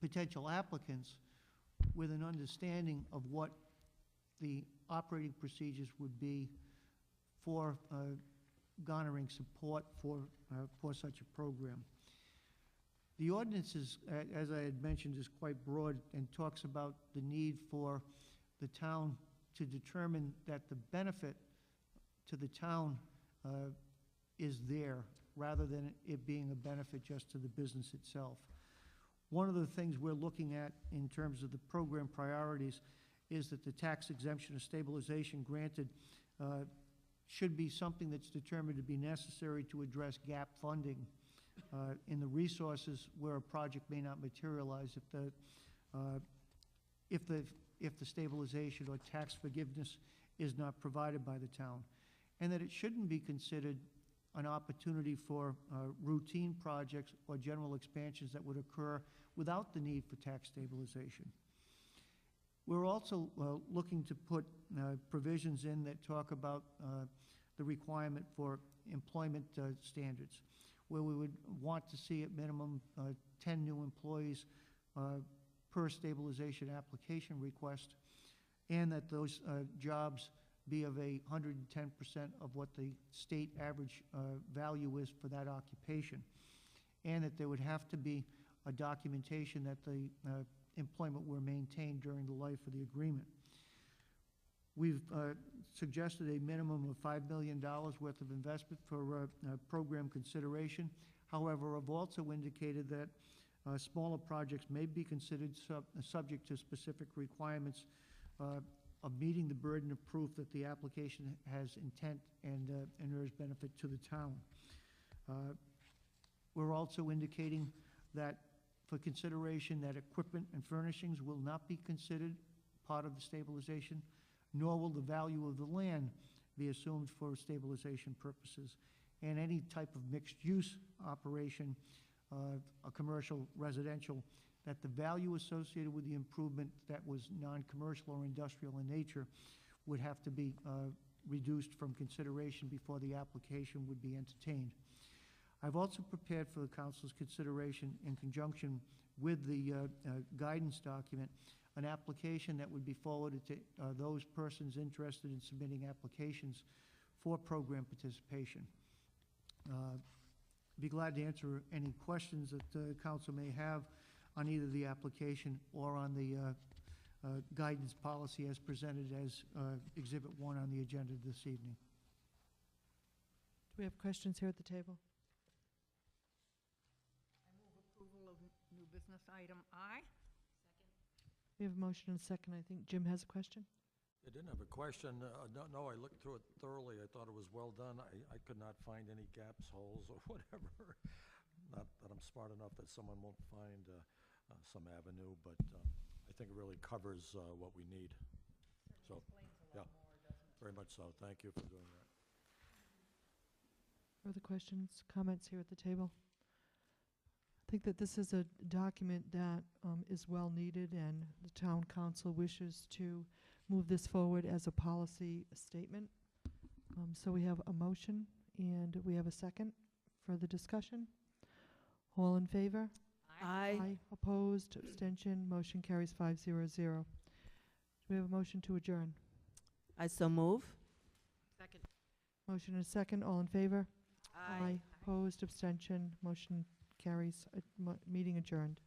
potential applicants with an understanding of what the operating procedures would be for garnering support for such a program. The ordinance is, as I had mentioned, is quite broad and talks about the need for the town to determine that the benefit to the town is there rather than it being a benefit just to the business itself. One of the things we're looking at in terms of the program priorities is that the tax exemption or stabilization granted should be something that's determined to be necessary to address gap funding in the resources where a project may not materialize if the stabilization or tax forgiveness is not provided by the town, and that it shouldn't be considered an opportunity for routine projects or general expansions that would occur without the need for tax stabilization. We're also looking to put provisions in that talk about the requirement for employment standards, where we would want to see at minimum 10 new employees per stabilization application request, and that those jobs be of 110% of what the state average value is for that occupation, and that there would have to be a documentation that the employment were maintained during the life of the agreement. We've suggested a minimum of $5 million worth of investment for program consideration. However, I've also indicated that smaller projects may be considered subject to specific requirements of meeting the burden of proof that the application has intent and inures benefit to the town. We're also indicating that for consideration that equipment and furnishings will not be considered part of the stabilization, nor will the value of the land be assumed for stabilization purposes. And any type of mixed-use operation, a commercial, residential, that the value associated with the improvement that was non-commercial or industrial in nature would have to be reduced from consideration before the application would be entertained. I've also prepared for the council's consideration in conjunction with the guidance document an application that would be forwarded to those persons interested in submitting applications for program participation. Be glad to answer any questions that the council may have on either the application or on the guidance policy as presented as Exhibit 1 on the agenda this evening. Do we have questions here at the table? Approval of new business item I. We have a motion and a second. I think Jim has a question. I didn't have a question. No, I looked through it thoroughly. I thought it was well done. I could not find any gaps, holes, or whatever. Not that I'm smart enough that someone won't find some avenue, but I think it really covers what we need. So, yeah, very much so. Thank you for doing that. Further questions, comments here at the table? I think that this is a document that is well needed, and the town council wishes to move this forward as a policy statement. So we have a motion and we have a second for the discussion. All in favor? Aye. Opposed, abstention, motion carries 500. Do we have a motion to adjourn? I so move. Second. Motion and a second, all in favor? Opposed, abstention, motion carries. Meeting adjourned.